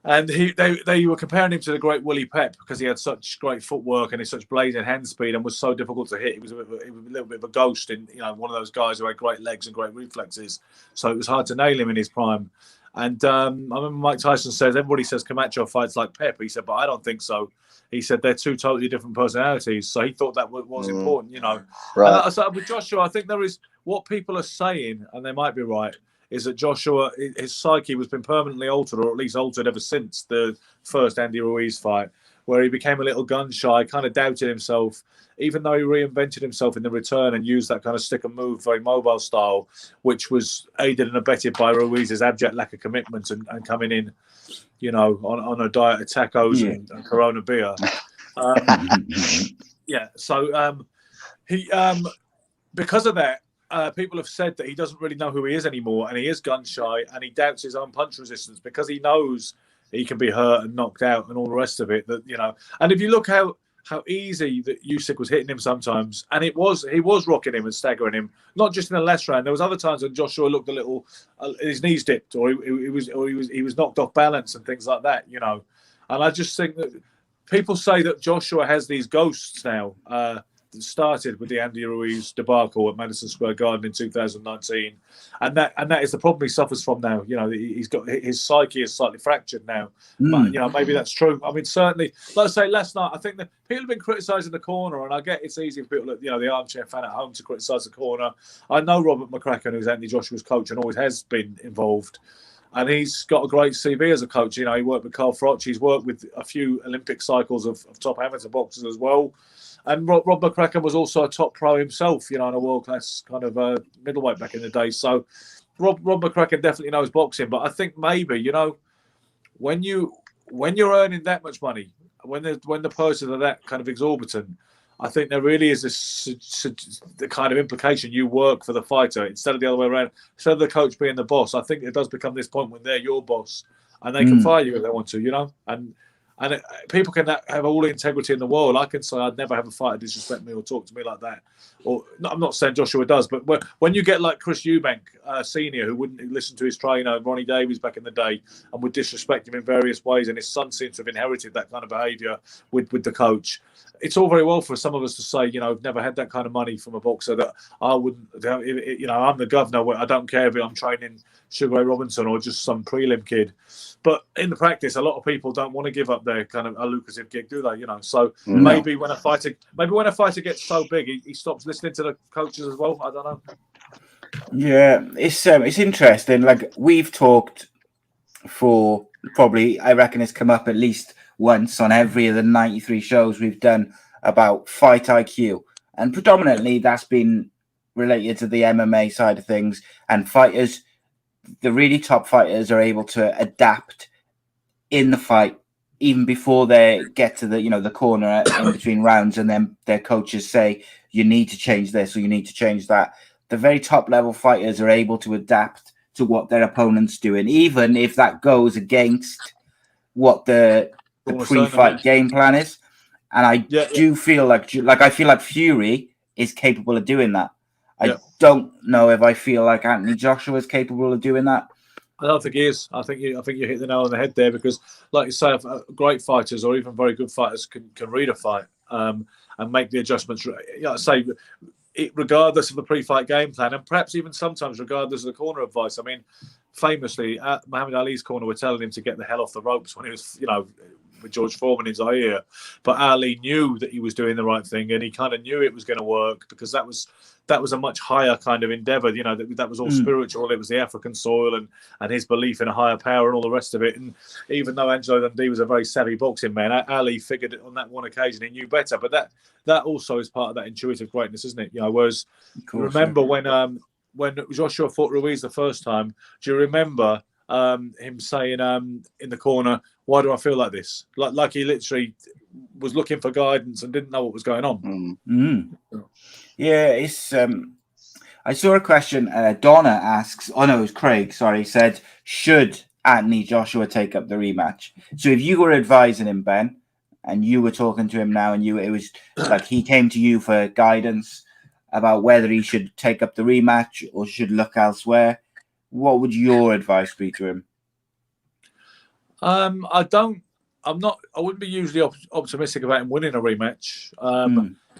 And they were comparing him to the great Willie Pep, because he had such great footwork and he's such blazing hand speed and was so difficult to hit. He was a little bit of a ghost, in one of those guys who had great legs and great reflexes. So it was hard to nail him in his prime. And I remember Mike Tyson says, everybody says Camacho fights like Pep. He said, but I don't think so. He said they're two totally different personalities. So he thought that was important, Right. And with Joshua, I think there is what people are saying, and they might be right, is that Joshua, his psyche has been permanently altered, or at least altered ever since the first Andy Ruiz fight, where he became a little gun shy, kind of doubted himself, even though he reinvented himself in the return and used that kind of stick and move, very mobile style, which was aided and abetted by Ruiz's abject lack of commitment and coming in, on a diet of tacos and Corona beer. So he, because of that, people have said that he doesn't really know who he is anymore, and he is gun shy, and he doubts his own punch resistance because he knows he can be hurt and knocked out and all the rest of it. And if you look how easy that Usyk was hitting him sometimes, and he was rocking him and staggering him, not just in the last round. There was other times when Joshua looked a little, his knees dipped, or he was knocked off balance and things like that. And I just think that people say that Joshua has these ghosts now. That started with the Andy Ruiz debacle at Madison Square Garden in 2019, and that is the problem he suffers from now. He's got his psyche is slightly fractured now, but maybe that's true. I mean, certainly, let's say last night, I think that people have been criticising the corner, and I get it's easy for people, the armchair fan at home, to criticise the corner. I know Robert McCracken, who's Anthony Joshua's coach and always has been involved. And he's got a great CV as a coach. He worked with Carl Froch. He's worked with a few Olympic cycles of top amateur boxers as well. And Rob McCracken was also a top pro himself, and a world-class kind of middleweight back in the day. So Rob McCracken definitely knows boxing. But I think maybe, when you're earning that much money, when the purses are that kind of exorbitant, I think there really is the kind of implication you work for the fighter instead of the other way around. Instead of the coach being the boss, I think it does become this point when they're your boss and they can fire you if they want to, And people can have all the integrity in the world. I can say I'd never have a fighter disrespect me or talk to me like that. Or I'm not saying Joshua does, but when you get like Chris Eubank Senior, who wouldn't listen to his trainer, Ronnie Davies, back in the day, and would disrespect him in various ways, and his son seems to have inherited that kind of behaviour with the coach. It's all very well for some of us to say, I've never had that kind of money from a boxer, that I wouldn't, I'm the governor, I don't care if I'm training Sugar Ray Robinson or just some prelim kid. But in the practice, a lot of people don't want to give up their kind of a lucrative gig, do they? So maybe when a fighter gets so big, he stops listening to the coaches as well. I don't know. Yeah, it's interesting. Like we've talked for probably, I reckon it's come up at least once on every of the 93 shows we've done about fight IQ, and predominantly that's been related to the MMA side of things. And fighters, the really top fighters, are able to adapt in the fight even before they get to the corner in between rounds, and then their coaches say you need to change this or you need to change that. The very top level fighters are able to adapt to what their opponent's doing, even if that goes against what the pre-fight game plan is. And I do feel like I feel like Fury is capable of doing that. I don't know if I feel like Anthony Joshua is capable of doing that. I don't think he is. I think you hit the nail on the head there, because, like you say, great fighters or even very good fighters can read a fight and make the adjustments. Like I say, regardless of the pre-fight game plan, and perhaps even sometimes regardless of the corner advice. I mean, famously, at Muhammad Ali's corner were telling him to get the hell off the ropes when he was, with George Foreman in his ear. But Ali knew that he was doing the right thing, and he kind of knew it was going to work, because that was a much higher kind of endeavor. That was all spiritual. It was the African soil and his belief in a higher power and all the rest of it. And even though Angelo Dundee was a very savvy boxing man, Ali figured it on that one occasion. He knew better. But that also is part of that intuitive greatness, isn't it? Whereas remember when Joshua fought Ruiz the first time, do you remember him saying in the corner, "Why do I feel like this?" Like he literally was looking for guidance and didn't know what was going on. Yeah, it's. I saw a question. Donna asks. Oh no, it was Craig. Sorry, he said, "Should Anthony Joshua take up the rematch?" So if you were advising him, Ben, and you were talking to him now, and it was like he came to you for guidance about whether he should take up the rematch or should look elsewhere, what would your advice be to him? I wouldn't be usually optimistic about him winning a rematch.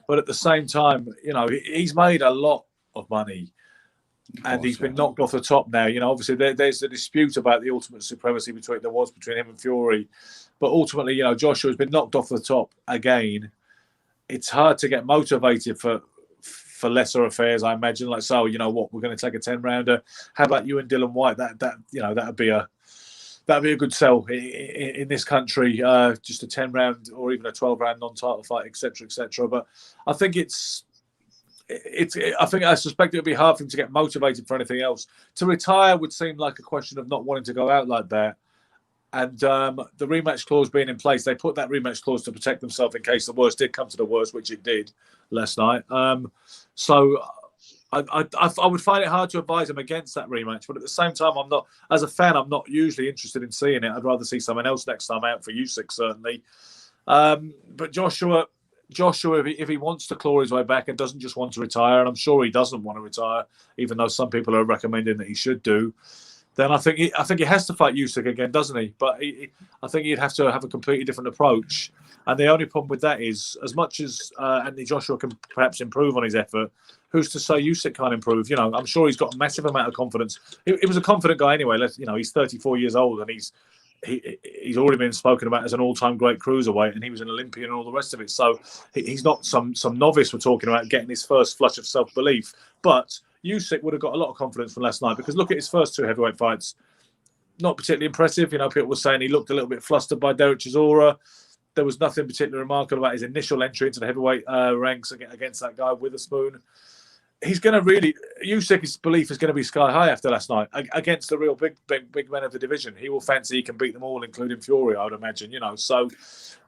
But at the same time, he's made a lot of money, and he's been knocked off the top now. Obviously there's a dispute about the ultimate supremacy between him and Fury, but ultimately, Joshua's been knocked off the top again. It's hard to get motivated for lesser affairs, I imagine. Like, so we're going to take a 10-rounder. How about you and Dylan White? That'd be a good sell in this country. Just a 10-round or even a 12-round non-title fight, etc., etc. But I think I suspect it would be hard for him to get motivated for anything else. To retire would seem like a question of not wanting to go out like that. And the rematch clause being in place, they put that rematch clause to protect themselves in case the worst did come to the worst, which it did last night. So I would find it hard to advise him against that rematch. But at the same time, as a fan, I'm not usually interested in seeing it. I'd rather see someone else next time out for Uysk, certainly. But Joshua, if he wants to claw his way back and doesn't just want to retire, and I'm sure he doesn't want to retire, even though some people are recommending that he should do, then I think he has to fight Uysk again, doesn't he? But I think he'd have to have a completely different approach. And the only problem with that is, as much as Anthony Joshua can perhaps improve on his effort, who's to say Uysk can't improve? I'm sure he's got a massive amount of confidence. He was a confident guy anyway. He's 34 years old, and he's already been spoken about as an all-time great cruiserweight, and he was an Olympian and all the rest of it. So he's not some novice we're talking about getting his first flush of self-belief. But Uysk would have got a lot of confidence from last night, because look at his first two heavyweight fights. Not particularly impressive. People were saying he looked a little bit flustered by Derek Chisora. There was nothing particularly remarkable about his initial entry into the heavyweight ranks against that guy Witherspoon. He's going to Usyk, belief is going to be sky high after last night against the real big men of the division. He will fancy he can beat them all, including Fury, I would imagine. So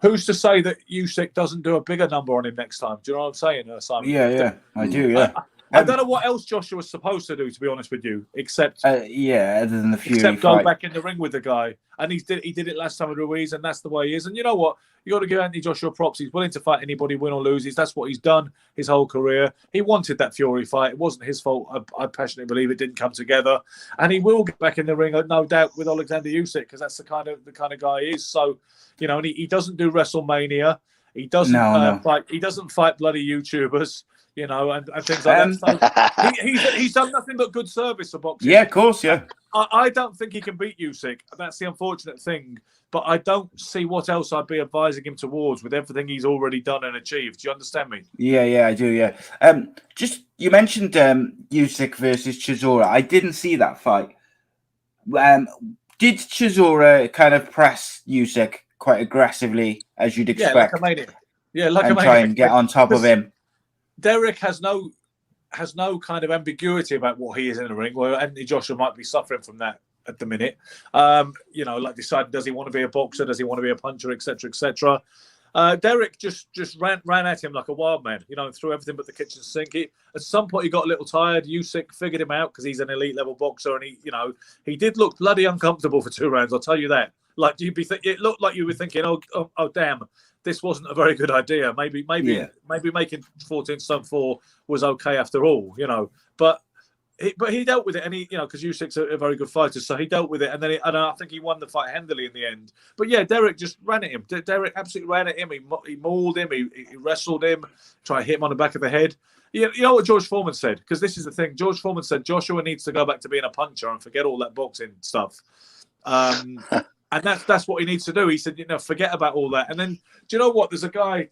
who's to say that Usyk doesn't do a bigger number on him next time? Do you know what I'm saying, Simon? Yeah, I do, yeah. I don't know what else Joshua was supposed to do, to be honest with you, except other than the Fury except fight. go back in the ring with the guy. And he did it last time with Ruiz, and that's the way he is. And you know what? You got to give Anthony Joshua props. He's willing to fight anybody, win or lose. That's what he's done his whole career. He wanted that Fury fight. It wasn't his fault. I passionately believe it didn't come together. And he will get back in the ring, no doubt, with Alexander Usyk, because that's the kind of guy he is. So, and he doesn't do WrestleMania. He doesn't fight. He doesn't fight bloody YouTubers. you know, and things like that. So he's done nothing but good service for boxing. Yeah, of course, yeah. I don't think he can beat Usyk. That's the unfortunate thing. But I don't see what else I'd be advising him towards with everything he's already done and achieved. Do you understand me? Yeah, I do, yeah. Just, you mentioned Usyk versus Chisora. I didn't see that fight. Did Chisora kind of press Usyk quite aggressively, as you'd expect? Yeah, like a maniac. Yeah, like a maniac. Try and get on top of him. Derek has no kind of ambiguity about what he is in the ring, where Anthony Joshua might be suffering from that at the minute. You know, like deciding, does he want to be a boxer? Does he want to be a puncher, etc., etc. Derek just ran at him like a wild man, you know, and threw everything but the kitchen sink. At some point, he got a little tired. Usyk figured him out because he's an elite level boxer, and he did look bloody uncomfortable for 2 rounds. I'll tell you that. Like it looked like you were thinking, oh damn, this wasn't a very good idea. Maybe making 14 stone 4 was okay after all, you know. But he dealt with it, and because Usyk's a very good fighter, so he dealt with it, and then I think he won the fight handily in the end. But yeah, Derek just ran at him. Derek absolutely ran at him. He mauled him. He wrestled him. Tried to hit him on the back of the head. You know what George Foreman said? Because this is the thing. George Foreman said Joshua needs to go back to being a puncher and forget all that boxing stuff. And that's what he needs to do. He said, forget about all that. And then, do you know what? There's a guy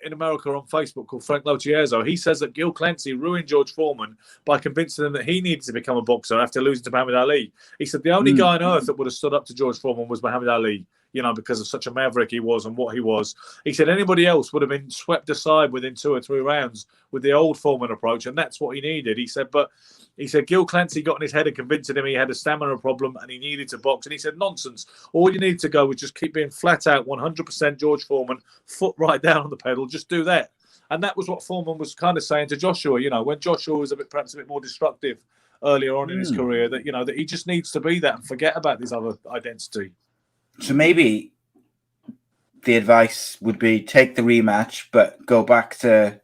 in America on Facebook called Frank Lotierzo. He says that Gil Clancy ruined George Foreman by convincing him that he needed to become a boxer after losing to Muhammad Ali. He said the only guy on earth that would have stood up to George Foreman was Muhammad Ali, because of such a maverick he was and what he was. He said anybody else would have been swept aside within 2 or 3 rounds with the old Foreman approach, and that's what he needed. He said Gil Clancy got in his head and convinced him he had a stamina problem and he needed to box. And he said, nonsense. All you need to go was just keep being flat out 100% George Foreman, foot right down on the pedal. Just do that. And that was what Foreman was kind of saying to Joshua, when Joshua was perhaps a bit more destructive earlier on in his career, that, that he just needs to be that and forget about this other identity. So maybe the advice would be take the rematch, but go back to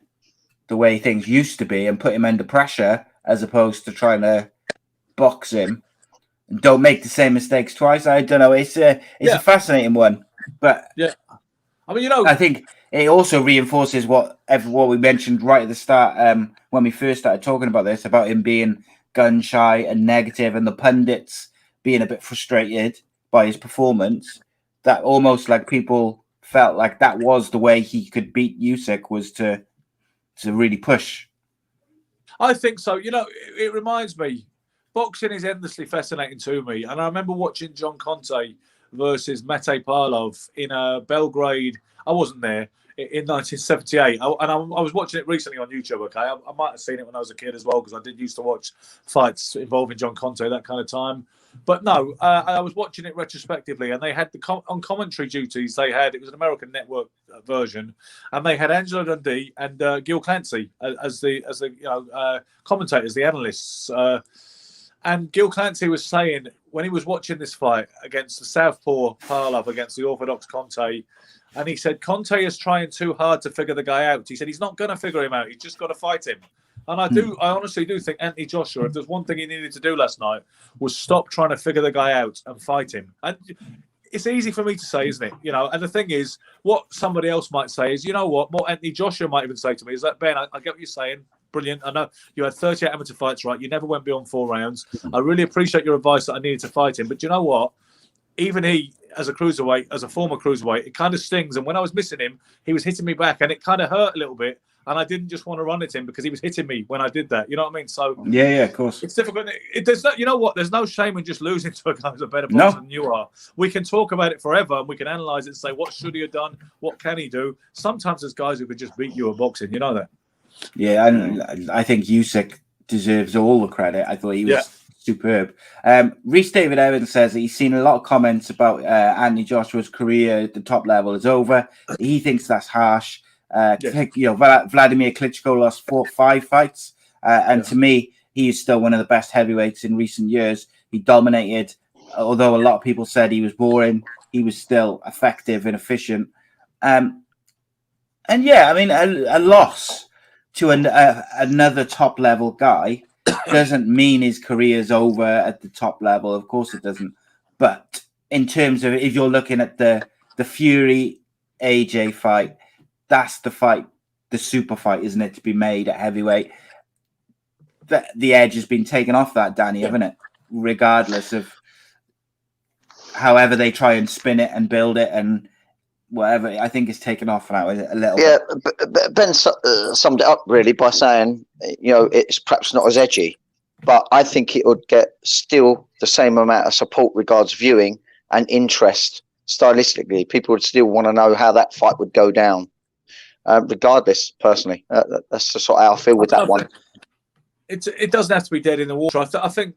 the way things used to be and put him under pressure, as opposed to trying to box him. Don't make the same mistakes twice. I don't know. It's a fascinating one, but I think it also reinforces what we mentioned right at the start when we first started talking about this, about him being gun shy and negative, and the pundits being a bit frustrated by his performance. That almost like people felt like that was the way he could beat Usyk, was to really push. I think so. It reminds me, boxing is endlessly fascinating to me. And I remember watching John Conte versus Mate Parlov in Belgrade. I wasn't there in 1978. I was watching it recently on YouTube, okay? I might have seen it when I was a kid as well, because I did used to watch fights involving John Conte that kind of time. But no, I was watching it retrospectively, and they had on commentary duties. It was an American network version, and they had Angelo Dundee and Gil Clancy as the commentators, the analysts. And Gil Clancy was saying when he was watching this fight against the Southpaw Parlov against the Orthodox Conte, and he said Conte is trying too hard to figure the guy out. He said he's not going to figure him out. He's just got to fight him. And I honestly do think Anthony Joshua, if there's one thing he needed to do last night, was stop trying to figure the guy out and fight him. And it's easy for me to say, isn't it? And the thing is, what somebody else might say is, what Anthony Joshua might even say to me is that, Ben, I get what you're saying. Brilliant. I know you had 38 amateur fights, right? You never went beyond 4 rounds. I really appreciate your advice that I needed to fight him. But you know what? Even he, as a cruiserweight, as a former cruiserweight, it kind of stings. And when I was missing him, he was hitting me back, and it kind of hurt a little bit. And I didn't just want to run at him because he was hitting me when I did that. You know what I mean? So yeah, of course. It's difficult. You know what? There's no shame in just losing to a guy who's a better boxer than you are. We can talk about it forever, and we can analyze it and say, what should he have done? What can he do? Sometimes there's guys who could just beat you at boxing. You know that? Yeah, and I think Usyk deserves all the credit. I thought he was superb. Reese David Evans says that he's seen a lot of comments about Anthony Joshua's career at the top level is over. He thinks that's harsh. Vladimir Klitschko lost 5 fights, and to me, he is still one of the best heavyweights in recent years. He dominated, although a lot of people said he was boring. He was still effective and efficient. A loss to another top level guy doesn't mean his career is over at the top level. Of course, it doesn't. But in terms of, if you're looking at the Fury AJ fight, that's the fight the super fight, isn't it, to be made at heavyweight. The edge has been taken off that, Danny, haven't it? Regardless of however they try and spin it and build it and whatever, I think it's taken off now a little bit. But Ben summed it up really by saying, it's perhaps not as edgy, but I think it would get still the same amount of support regards viewing and interest stylistically. People would still want to know how that fight would go down, regardless, personally. That's the sort of how I feel with that one. It doesn't have to be dead in the water. I think,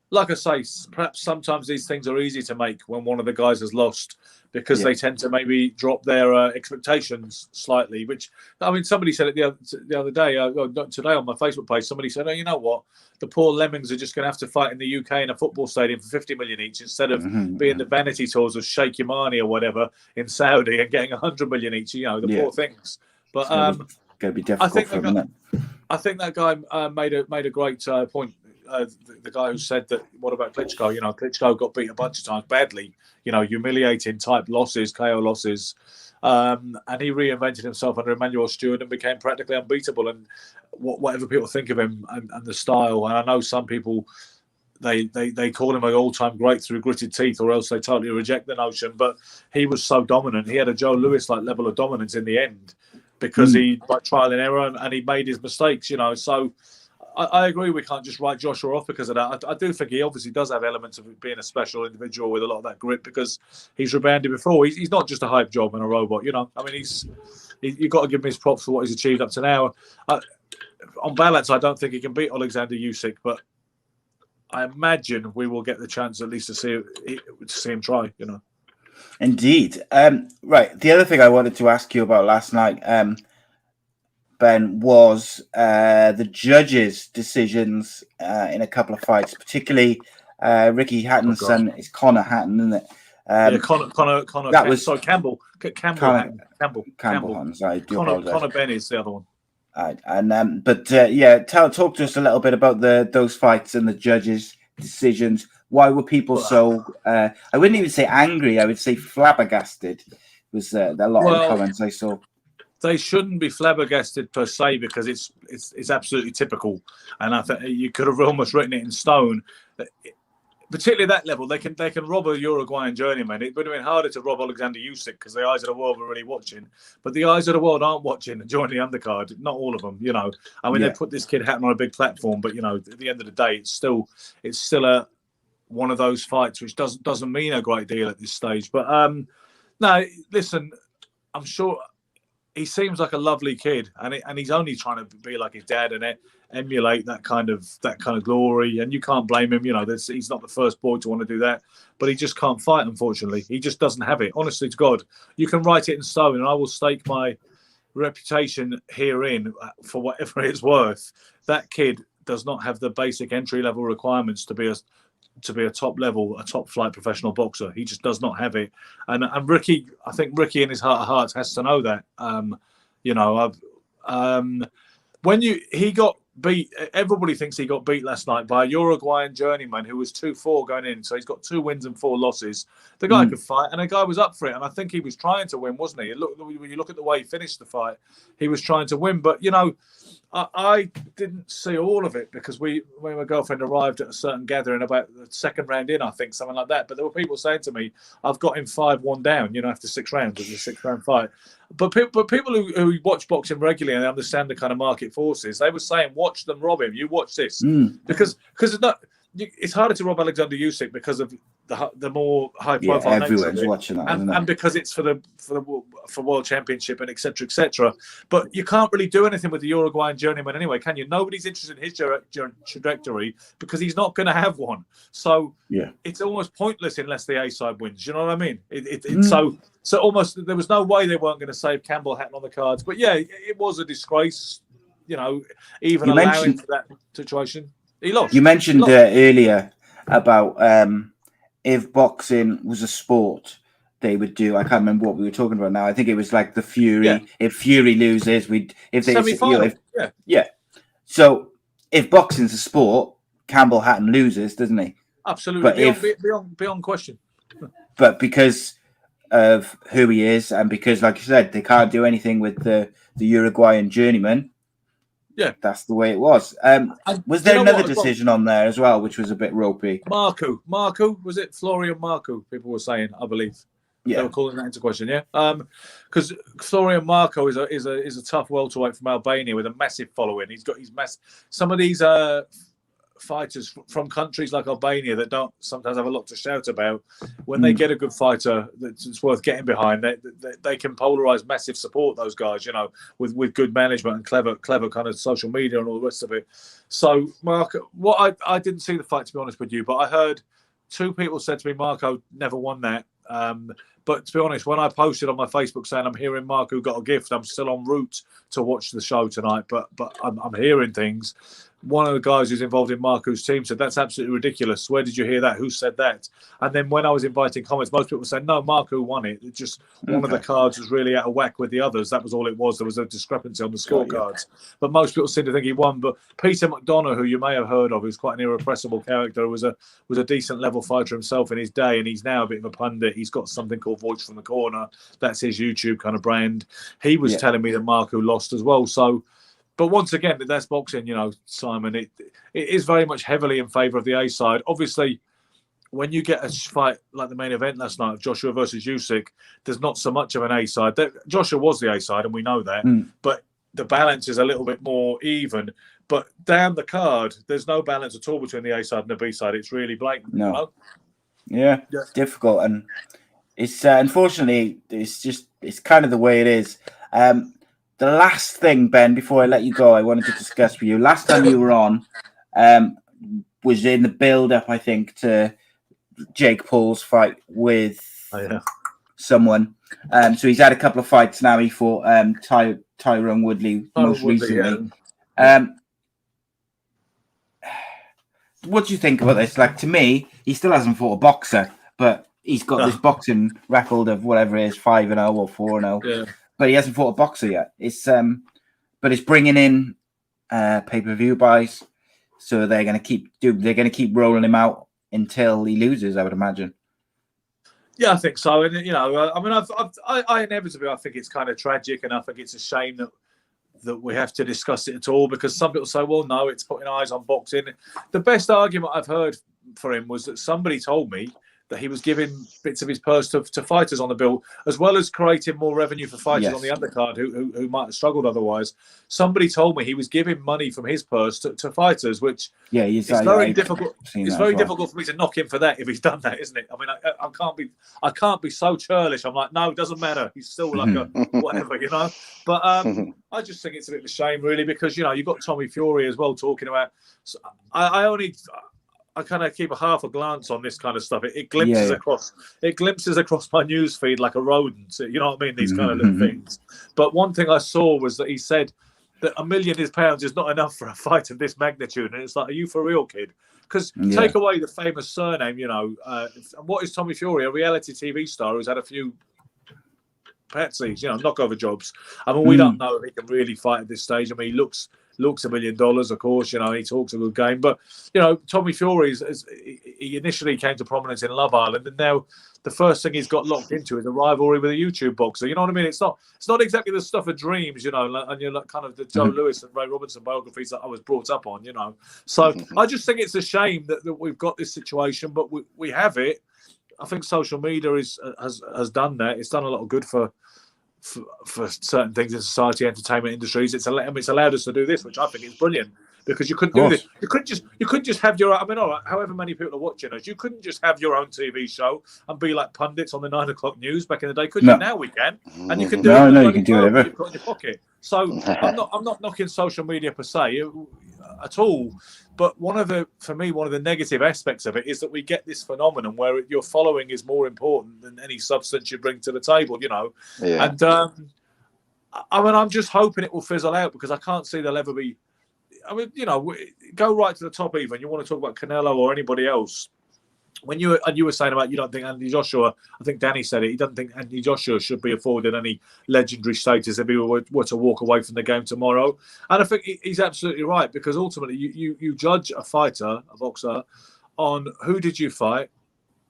like I say, perhaps sometimes these things are easy to make when one of the guys has lost, because they tend to maybe drop their expectations slightly. Which, I mean, somebody said it the other day, today on my Facebook page. Somebody said, "Oh, you know what? The poor lemmings are just going to have to fight in the UK in a football stadium for 50 million each instead of being the vanity tours of Sheikh Yamani or whatever in Saudi and getting 100 million each." The poor things. But going to be difficult for them. I think that guy made a great point. The guy who said that, what about Klitschko? Klitschko got beat a bunch of times badly, humiliating type losses, KO losses. And he reinvented himself under Emmanuel Stewart and became practically unbeatable. And whatever people think of him and the style, and I know some people, they call him an all-time great through gritted teeth, or else they totally reject the notion. But he was so dominant. He had a Joe Louis-like level of dominance in the end, because he, by trial and error, and he made his mistakes, So I agree we can't just write Joshua off because of that. I do think he obviously does have elements of being a special individual with a lot of that grit, because he's rebounded before. He's not just a hype job and a robot, I mean, you've got to give him his props for what he's achieved up to now. On balance, I don't think he can beat Alexander Usyk, but I imagine we will get the chance at least to see him try, Indeed. Right. The other thing I wanted to ask you about last night, Ben, was the judges' decisions in a couple of fights, particularly Ricky Hatton's son. It's Connor Hatton, isn't it? Connor. That was Campbell. Campbell Hatton. I do apologize. Connor Ben is the other one. Talk to us a little bit about those fights and the judges' decisions. Why were people so? I wouldn't even say angry. I would say flabbergasted. Was a lot of the comments I saw. They shouldn't be flabbergasted per se, because it's absolutely typical, and I think you could have almost written it in stone. Particularly at that level, they can rob a Uruguayan journeyman. It would have been harder to rob Alexander Usyk because the eyes of the world were really watching, but the eyes of the world aren't watching and joining the undercard. Not all of them, I mean, they put this kid Hatton on a big platform, but at the end of the day, it's still one of those fights which doesn't mean a great deal at this stage. But no, listen, I'm sure he seems like a lovely kid, and he's only trying to be like his dad and emulate that kind of glory. And you can't blame him. He's not the first boy to want to do that, but he just can't fight. Unfortunately, he just doesn't have it. Honestly to God, you can write it in stone, and I will stake my reputation herein for whatever it's worth. That kid does not have the basic entry level requirements to be a top level, a top flight professional boxer. He just does not have it. And Ricky, I think Ricky in his heart of hearts has to know that. When he got beat, everybody thinks he got beat last night by a Uruguayan journeyman who was 2-4 going in. So he's got 2 wins and 4 losses. The guy could fight, and the guy was up for it. And I think he was trying to win, wasn't he? When you look at the way he finished the fight, he was trying to win. But, I didn't see all of it, because when my girlfriend arrived at a certain gathering about the second round in, I think, something like that. But there were people saying to me, I've got him 5-1 down, after 6 rounds. It was a 6-round fight. But people who watch boxing regularly and understand the kind of market forces, they were saying, watch them rob him. You watch this. Because it's harder to rob Alexander Usyk because of the more high profile. Everyone's watching that, and because it's for world championship and etc. But you can't really do anything with the Uruguayan journeyman anyway, can you? Nobody's interested in his trajectory because he's not going to have one. So it's almost pointless unless the A side wins. You know what I mean? So almost there was no way they weren't going to save Campbell Hatton on the cards. But it was a disgrace. Even allowing for that situation. He lost. You mentioned earlier about if boxing was a sport, they would do. I can't remember what we were talking about now. I think it was like the Fury. Yeah. If Fury loses, semi-final. So if boxing's a sport, Campbell Hatton loses, doesn't he? Absolutely. But beyond question. But because of who he is, and because, like you said, they can't do anything with the Uruguayan journeyman. Yeah, that's the way it was. Was there another decision on there as well, which was a bit ropey? Marco, was it Florian Marco? People were saying, I believe. Yeah, they were calling that into question. Yeah, because Florian Marco is a tough welterweight from Albania with a massive following. He's got some of these fighters from countries like Albania that don't sometimes have a lot to shout about. When they get a good fighter that's worth getting behind, they can polarize massive support. Those guys, with good management and clever kind of social media and all the rest of it. So Marco, I didn't see the fight, to be honest with you, but I heard two people said to me Marco never won that. But to be honest, when I posted on my Facebook saying I'm hearing Marco got a gift, I'm still en route to watch the show tonight. But I'm hearing things. One of the guys who's involved in Marco's team said, that's absolutely ridiculous. Where did you hear that? Who said that? And then when I was inviting comments, most people said, no, Marco won it. It just one of the cards was really out of whack with the others. That was all it was. There was a discrepancy on the scorecards. But most people seem to think he won. But Peter McDonough, who you may have heard of, who's quite an irrepressible character, was a decent level fighter himself in his day, and he's now a bit of a pundit. He's got something called Voice from the Corner. That's his YouTube kind of brand. He was telling me that Marco lost as well. So, but once again, that's boxing, Simon. It is very much heavily in favour of the A side. Obviously, when you get a fight like the main event last night of Joshua versus Usyk, there's not so much of an A side. Joshua was the A side, and we know that. But the balance is a little bit more even. But down the card, there's no balance at all between the A side and the B side. It's really blatant. No. Yeah, it's difficult, and it's unfortunately it's kind of the way it is. The last thing, Ben, before I let you go, I wanted to discuss with you. Last time you were on was in the build-up, I think, to Jake Paul's fight with someone. So he's had a couple of fights now. He fought Tyrone Woodley most recently. Yeah. What do you think about this? Like, to me, he still hasn't fought a boxer, but he's got this boxing record of whatever it is, 5-0 or 4-0. Yeah. But he hasn't fought a boxer yet. But it's bringing in pay-per-view buys, so they're going to keep rolling him out until he loses, I would imagine. Yeah, I think so. And I inevitably, I think it's kind of tragic, and I think it's a shame that we have to discuss it at all, because some people say, well, no, it's putting eyes on boxing. The best argument I've heard for him was that somebody told me that he was giving bits of his purse to fighters on the bill, as well as creating more revenue for fighters on the undercard who might have struggled otherwise. Somebody told me he was giving money from his purse to fighters, which it's very difficult. It's very difficult for me to knock him for that if he's done that, isn't it? I mean, I can't be so churlish. I'm like, no, it doesn't matter. He's still like a whatever, But I just think it's a bit of a shame, really, because you've got Tommy Fury as well talking about. I kind of keep a half a glance on this kind of stuff. It glimpses across. It glimpses across my news feed like a rodent. You know what I mean? These kind of little things. But one thing I saw was that he said that £1 million is not enough for a fight of this magnitude, and it's like, are you for real, kid? Because take away the famous surname, what is Tommy Fury? A reality TV star who's had a few patsies, knockover jobs. I mean, we don't know if he can really fight at this stage. I mean, he looks $1 million, of course. He talks a good game, but Tommy Fury he initially came to prominence in Love Island, and now the first thing he's got locked into is a rivalry with a YouTube boxer. You know what I mean? It's not exactly the stuff of dreams, and you're like kind of the Joe Lewis and Ray Robinson biographies that I was brought up on, So I just think it's a shame that we've got this situation, but we have it. I think social media has done that. It's done a lot of good for certain things in society, entertainment industries. It's allowed us to do this, which I think is brilliant, because you couldn't do this. You couldn't just have your. I mean, all right, however many people are watching us, you couldn't just have your own TV show and be like pundits on the 9 o'clock news back in the day, could you? Now we can, and you can do it. You can do whatever you've got in your pocket. So I'm not knocking social media per se at all. But one of the negative aspects of it is that we get this phenomenon where your following is more important than any substance you bring to the table, And I mean, I'm just hoping it will fizzle out, because I can't see there'll ever be. I mean, go right to the top. Even you want to talk about Canelo or anybody else. When you were saying about you don't think Anthony Joshua, I think Danny said it. He doesn't think Anthony Joshua should be afforded any legendary status if he were to walk away from the game tomorrow. And I think he's absolutely right, because ultimately you judge a fighter, a boxer, on who did you fight,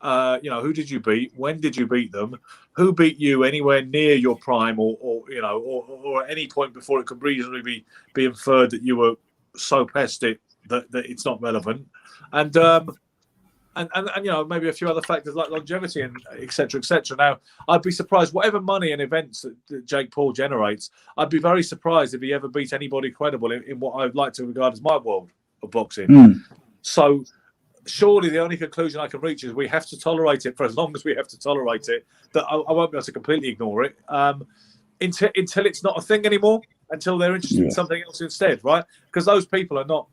Who did you beat? When did you beat them? Who beat you anywhere near your prime, or at any point before it could reasonably be inferred that you were so past it that it's not relevant, and maybe a few other factors like longevity and et cetera, et cetera. Now, I'd be surprised, whatever money and events that Jake Paul generates, I'd be very surprised if he ever beat anybody credible in what I'd like to regard as my world of boxing. So surely the only conclusion I can reach is we have to tolerate it for as long as we have to tolerate it, that I won't be able to completely ignore it until it's not a thing anymore, until they're interested in something else instead, right? Because those people are not,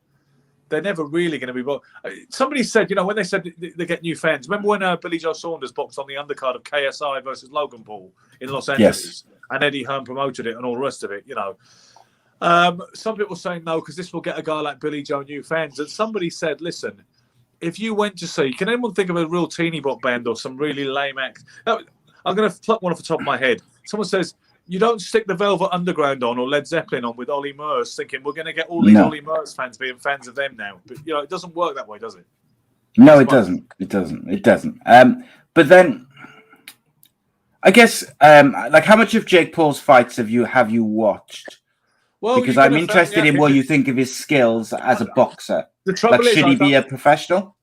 they're never really going to be. Somebody said, when they said they get new fans, remember when Billy Joe Saunders boxed on the undercard of KSI versus Logan Paul in Los Angeles, and Eddie Hearn promoted it and all the rest of it, some people saying no, because this will get a guy like Billy Joe new fans. And somebody said, listen, if you went to see, can anyone think of a real teeny bop band or some really lame act? I'm going to pluck one off the top of my head. Someone says, you don't stick the Velvet Underground on or Led Zeppelin on with Ollie Murs thinking we're going to get all these Ollie Murs fans being fans of them now. But, it doesn't work that way, does it? No, it doesn't. It doesn't. But then, I guess, how much of Jake Paul's fights have you watched? Well, because I'm interested in what you think of his skills as a boxer. The trouble is, should he be a professional?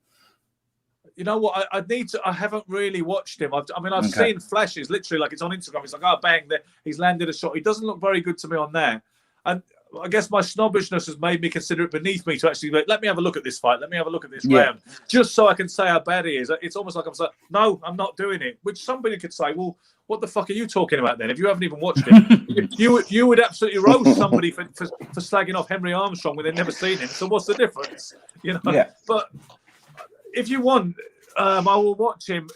You know what? I haven't really watched him. I've seen flashes, literally, like it's on Instagram. It's like, oh, bang, there, he's landed a shot. He doesn't look very good to me on there. And I guess my snobbishness has made me consider it beneath me to actually let me have a look at this fight. Let me have a look at this round, just so I can say how bad he is. It's almost like I'm saying, no, I'm not doing it. Which somebody could say, well, what the fuck are you talking about then? If you haven't even watched it, you would absolutely roast somebody for slagging off Henry Armstrong when they've never seen him. So what's the difference? But if you want, I will watch him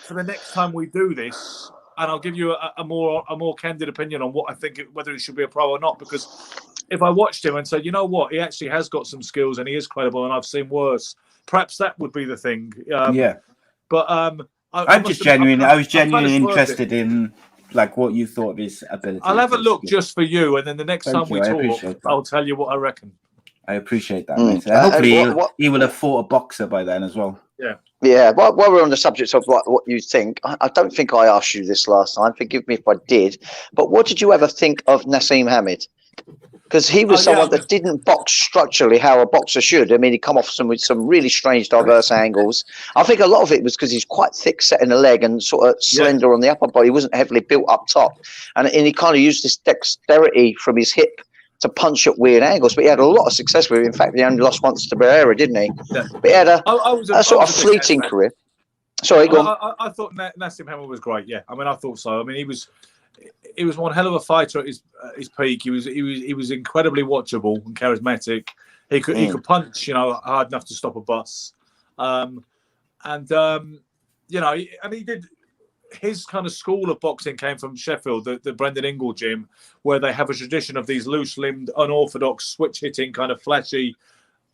for the next time we do this, and I'll give you a more candid opinion on what I think, whether he should be a pro or not. Because if I watched him and said, you know what, he actually has got some skills and he is credible, and I've seen worse, perhaps that would be the thing. But I was genuinely interested in what you thought of his ability. I'll have a look just for you, and then the next time we talk, I'll tell you what I reckon. I appreciate that, mate. Hopefully he will have fought a boxer by then as well. Yeah. While we're on the subject of what you think, I don't think I asked you this last time. Forgive me if I did. But what did you ever think of Naseem Hamed? Because he was someone that didn't box structurally how a boxer should. I mean, he come off with some really strange, diverse angles. I think a lot of it was because he's quite thick set in the leg and sort of slender on the upper body. He wasn't heavily built up top. And he kind of used this dexterity from his hip to punch at weird angles, but he had a lot of success with it. In fact, he only lost once to Barrera, didn't he? Yeah. But he had a sort of fleeting career. Sorry, go on. I thought Naseem Hamed was great. Yeah, I thought so. He was one hell of a fighter at his peak. He was incredibly watchable and charismatic. He could punch, hard enough to stop a bus. And he did. His kind of school of boxing came from Sheffield, the Brendan Ingle gym, where they have a tradition of these loose-limbed, unorthodox, switch-hitting, kind of flashy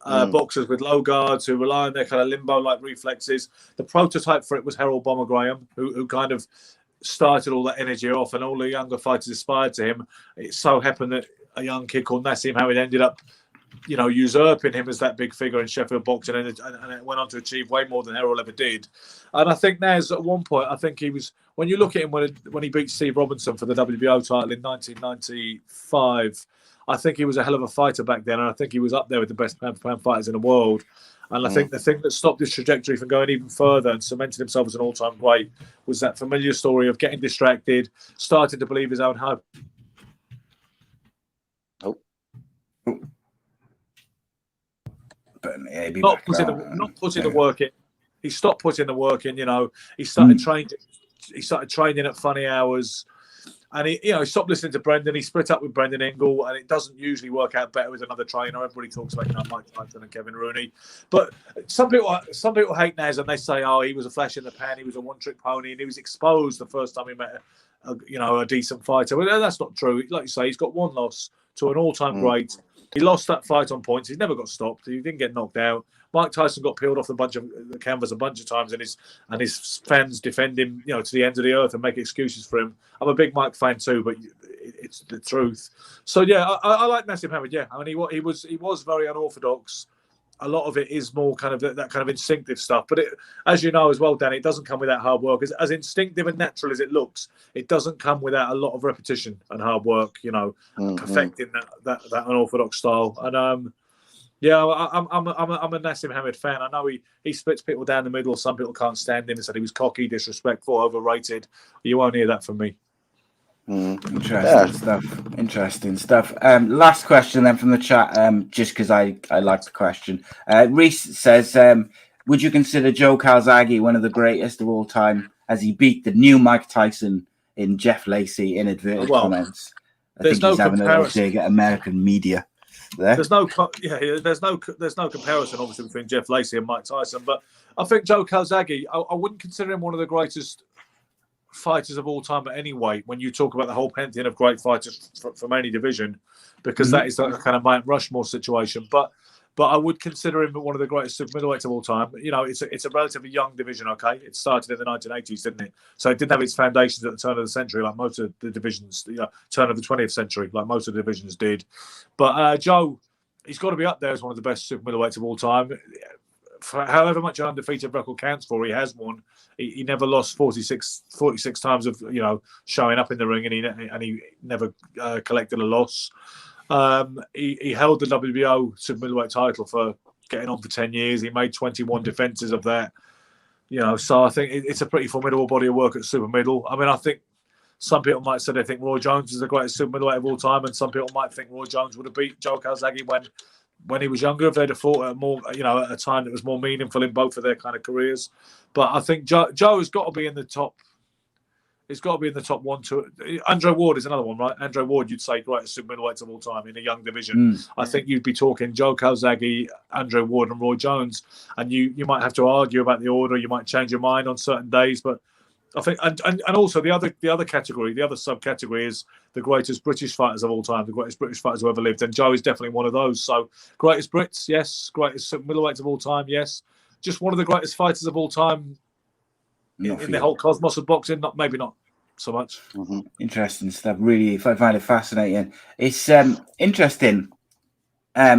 boxers with low guards who rely on their kind of limbo-like reflexes. The prototype for it was Errol Bomber Graham, who kind of started all that energy off, and all the younger fighters aspired to him. It so happened that a young kid called Naseem Hamed ended up usurping him as that big figure in Sheffield boxing, and it went on to achieve way more than Errol ever did. And I think Naz, at one point, I think he was, when you look at him when he beat Steve Robinson for the WBO title in 1995, I think he was a hell of a fighter back then, and I think he was up there with the best pound-for-pound fighters in the world. And I think the thing that stopped his trajectory from going even further and cemented himself as an all-time great was that familiar story of getting distracted, starting to believe his own hype. Not putting the work in. He stopped putting the work in. He started training. He started training at funny hours, and he stopped listening to Brendan. He split up with Brendan Ingle, and it doesn't usually work out better with another trainer. Everybody talks about Mike Tyson and Kevin Rooney, but some people hate Naz, and they say, "Oh, he was a flash in the pan. He was a one-trick pony, and he was exposed the first time he met a decent fighter." Well, that's not true. Like you say, he's got one loss to an all-time great. He lost that fight on points. He's never got stopped. He didn't get knocked out. Mike Tyson got peeled off the canvas a bunch of times, and his fans defend him, to the end of the earth and make excuses for him. I'm a big Mike fan too, but it's the truth. So yeah, I like Naseem Hamed. Yeah, he was very unorthodox, a lot of it is more kind of that kind of instinctive stuff. But as you know as well, Danny, it doesn't come without hard work. As instinctive and natural as it looks, it doesn't come without a lot of repetition and hard work. Perfecting that unorthodox style. And I'm a Nassim Hamed fan. I know he splits people down the middle. Some people can't stand him and said he was cocky, disrespectful, overrated. You won't hear that from me. Interesting stuff. Last question then from the chat, just because I like the question. Reese says, would you consider Joe Calzaghe one of the greatest of all time as he beat the new Mike Tyson in Jeff Lacey in inverted comments? I think he's having a little dig at American media there. There's no comparison obviously between Jeff Lacey and Mike Tyson, but I think Joe Calzaghe, I wouldn't consider him one of the greatest fighters of all time at any weight when you talk about the whole pantheon of great fighters from any division, because that is a kind of Mount Rushmore situation. But I would consider him one of the greatest super middleweights of all time. It's a relatively young division, okay? It started in the 1980s, didn't it? So it didn't have its foundations at the turn of the century like most of the divisions, turn of the 20th century, like most of the divisions did. But Joe, he's got to be up there as one of the best super middleweights of all time. For however much an undefeated record counts for, he has won. He never lost 46 times of showing up in the ring, and he never collected a loss. He held the WBO super middleweight title for getting on for 10 years. He made 21 defenses of that. So I think it's a pretty formidable body of work at super middle. I mean, I think some people might say they think Roy Jones is the greatest super middleweight of all time, and some people might think Roy Jones would have beat Joe Calzaghe when he was younger, if they'd have fought at at a time that was more meaningful in both of their kind of careers. But I think Joe has got to be in the top. He's got to be in the top 1, 2. Andre Ward is another one, right? Andre Ward, you'd say greatest super middleweights of all time in a young division. I think you'd be talking Joe Calzaghe, Andre Ward, and Roy Jones, and you might have to argue about the order. You might change your mind on certain days, but I think, and also the other category, the other subcategory is the greatest British fighters of all time, the greatest British fighters who ever lived, and Joe is definitely one of those. So, greatest Brits, yes. Greatest middleweights of all time, yes. Just one of the greatest fighters of all time in the whole cosmos of boxing. Maybe not so much. Interesting stuff. Really, I find it fascinating. It's interesting.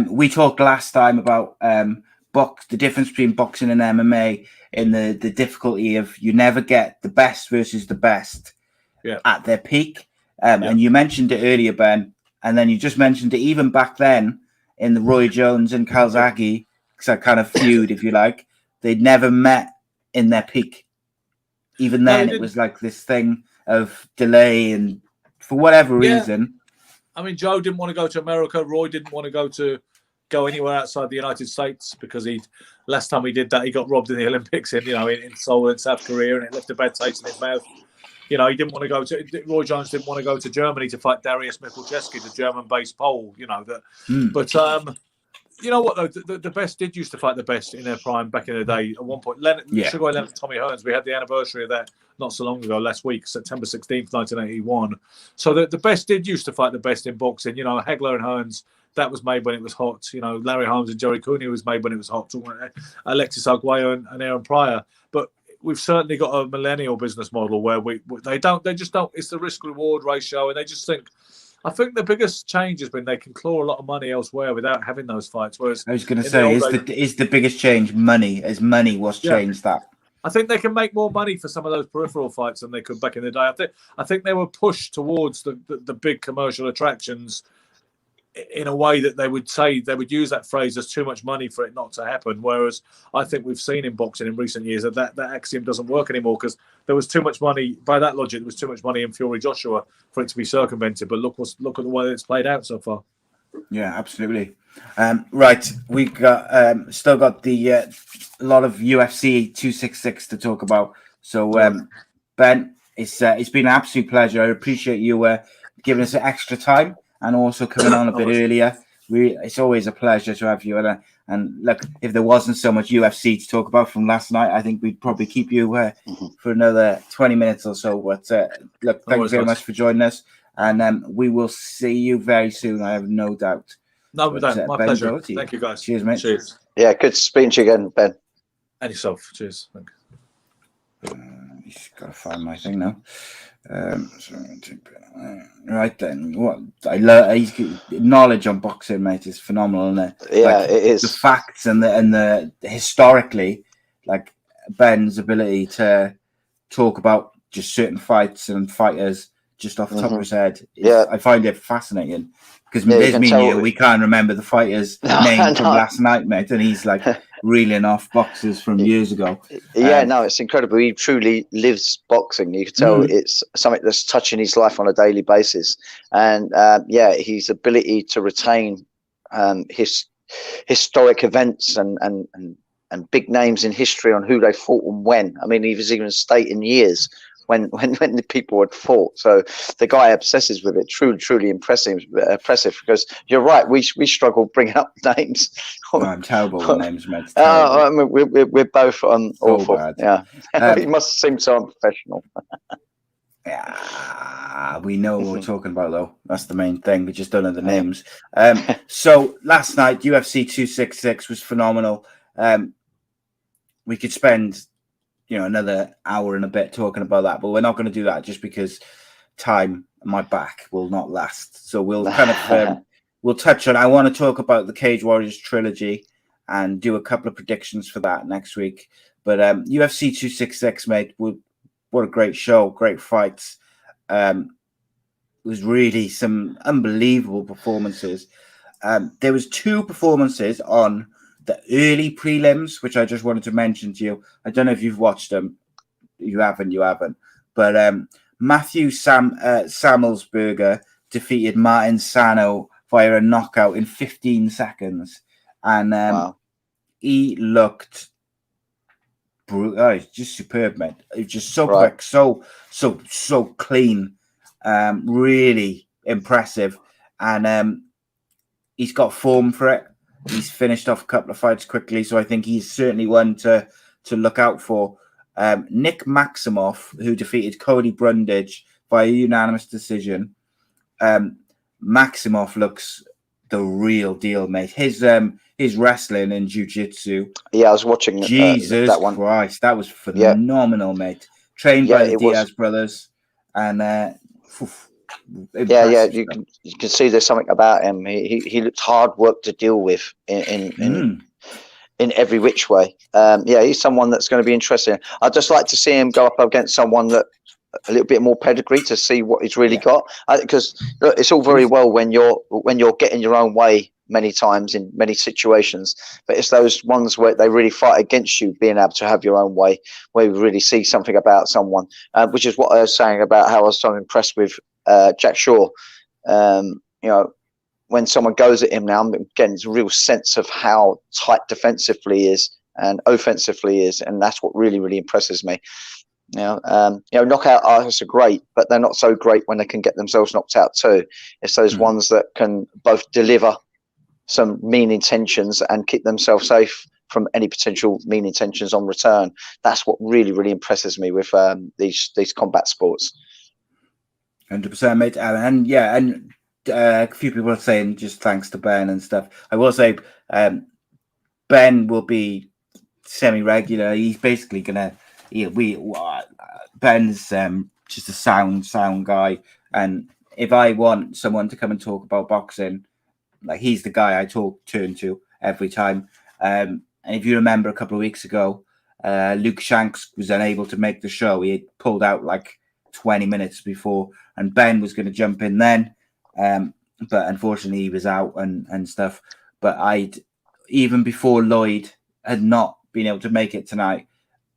We talked last time about the difference between boxing and MMA. In the difficulty of you never get the best versus the best at their peak. And you mentioned it earlier, Ben, and then you just mentioned it even back then in the Roy Jones and Calzaghe kind of feud, if you like. They'd never met in their peak. Even then, it was like this thing of delay and for whatever reason. I mean, Joe didn't want to go to America. Roy didn't want to go anywhere outside the United States because last time he did that, he got robbed in the Olympics in Seoul in South Korea, and it left a bad taste in his mouth. He didn't want to go to Roy Jones didn't want to go to Germany to fight Darius Michalczewski, the German-based Pole. But you know what though, the best did used to fight the best in their prime back in the day. At one point, Sugar Leonard and Tommy Hearns, we had the anniversary of that not so long ago, last week, September 16th, 1981. So the best did used to fight the best in boxing. Hagler and Hearns. That was made when it was hot. Larry Holmes and Jerry Cooney was made when it was hot. Alexis Arguello and Aaron Pryor. But we've certainly got a millennial business model where they just don't. It's the risk reward ratio, and they just think. I think the biggest change has been they can claw a lot of money elsewhere without having those fights. Whereas I was going to say, is the biggest change money? Has money changed that? I think they can make more money for some of those peripheral fights than they could back in the day. I think they were pushed towards the big commercial attractions in a way that they would use that phrase as too much money for it not to happen. Whereas I think we've seen in boxing in recent years that axiom doesn't work anymore because there was too much money. By that logic, there was too much money in Fury Joshua for it to be circumvented. But look at the way it's played out so far. Yeah, absolutely. Right, we got still got a lot of UFC 266 to talk about. So Ben, it's been an absolute pleasure. I appreciate you giving us extra time. And also coming on a bit earlier. It's always a pleasure to have you. And look, if there wasn't so much UFC to talk about from last night, I think we'd probably keep you for another 20 minutes or so. But look, thank you very much for joining us. And we will see you very soon, I have no doubt. No, my pleasure. Doughty. Thank you, guys. Cheers, mate. Cheers. Yeah, good to speak to you again, Ben. And yourself. Cheers. Thank you. Just gotta find my thing now. Right then, what I learned, knowledge on boxing, mate, is phenomenal, isn't it? Yeah, like, it is. The facts and the historically, like Ben's ability to talk about just certain fights and fighters just off the top of his head. I find it fascinating because there's me and you, we can't remember the fighter's name from last night, mate, and he's like reeling off boxes from years ago. It's incredible. He truly lives boxing. You can tell it's something that's touching his life on a daily basis. And his ability to retain his historic events and big names in history on who they fought and when. I mean, he was even stating years when the people had fought. So the guy obsesses with it. Truly impressive. Because you're right, we struggle bringing up names. No, I'm terrible with names, mate. I mean, we're both awful. Bad. Yeah, he must seem so unprofessional. Yeah, we know what we're talking about, though. That's the main thing. We just don't know the names. So last night, UFC 266 was phenomenal. We could spend, another hour and a bit talking about that, but we're not going to do that just because time and my back will not last. So we'll kind of we'll touch on. I want to talk about the Cage Warriors trilogy and do a couple of predictions for that next week. But UFC 266, mate, what a great show, great fights. It was really some unbelievable performances. There was 2 performances on the early prelims, which I just wanted to mention to you. I don't know if you've watched them. You haven't. But Matthew Samuelsberger defeated Martin Sano via a knockout in 15 seconds. And he looked brutal. It's just superb, mate. It's just so quick, so clean. Really impressive. And he's got form for it. He's finished off a couple of fights quickly, so I think he's certainly one to look out for. Nick Maximoff, who defeated Cody Brundage by a unanimous decision. Maximoff looks the real deal, mate. His wrestling and jiu-jitsu. Yeah, I was watching Jesus that one. Christ, that was phenomenal, mate. Trained by the Diaz brothers, and impressive stuff. You can see there's something about him. He looked hard work to deal with in every which way. He's someone that's going to be interesting. I'd just like to see him go up against someone that a little bit more pedigree to see what he's really got. Because it's all very well when you're getting your own way many times in many situations, but it's those ones where they really fight against you being able to have your own way, where you really see something about someone, which is what I was saying about how I was so impressed with Jack Shaw. When someone goes at him now, I'm getting a real sense of how tight defensively he is and offensively he is, and that's what really, really impresses me. Knockout artists are great, but they're not so great when they can get themselves knocked out too. It's those ones that can both deliver some mean intentions and keep themselves safe from any potential mean intentions on return. That's what really, really impresses me with these combat sports. 100%, mate. And a few people are saying just thanks to Ben and stuff. I will say Ben will be semi-regular. He's basically gonna. Ben's just a sound guy, and if I want someone to come and talk about boxing, like he's the guy I turn to every time. And if you remember a couple of weeks ago, Luke Shanks was unable to make the show. He had pulled out like 20 minutes before, and Ben was going to jump in then. But unfortunately he was out and stuff. But even before Lloyd had not been able to make it tonight,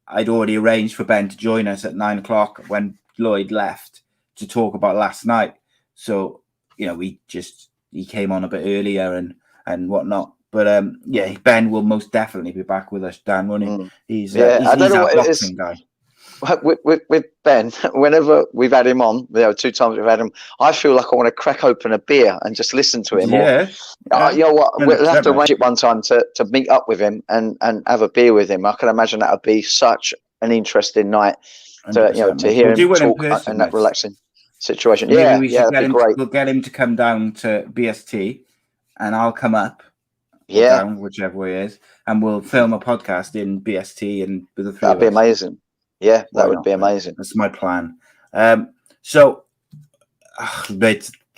I'd already arranged for Ben to join us at 9:00 when Lloyd left to talk about last night. So, he came on a bit earlier and whatnot. But Ben will most definitely be back with us, Dan, won't he? He's I don't know our what boxing guy. With Ben, whenever we've had him on, 2 times we've had him, I feel like I want to crack open a beer and just listen to him. You know what? We'll have to arrange it one time to meet up with him and have a beer with him. I can imagine that would be such an interesting night to hear him talk in that relaxing situation. Maybe that'd be great. We'll get him to come down to BST, and I'll come up. Down, whichever way it is, and we'll film a podcast in BST and with the three. That'd be amazing. Yeah, Why that would not, be man? amazing. That's my plan. But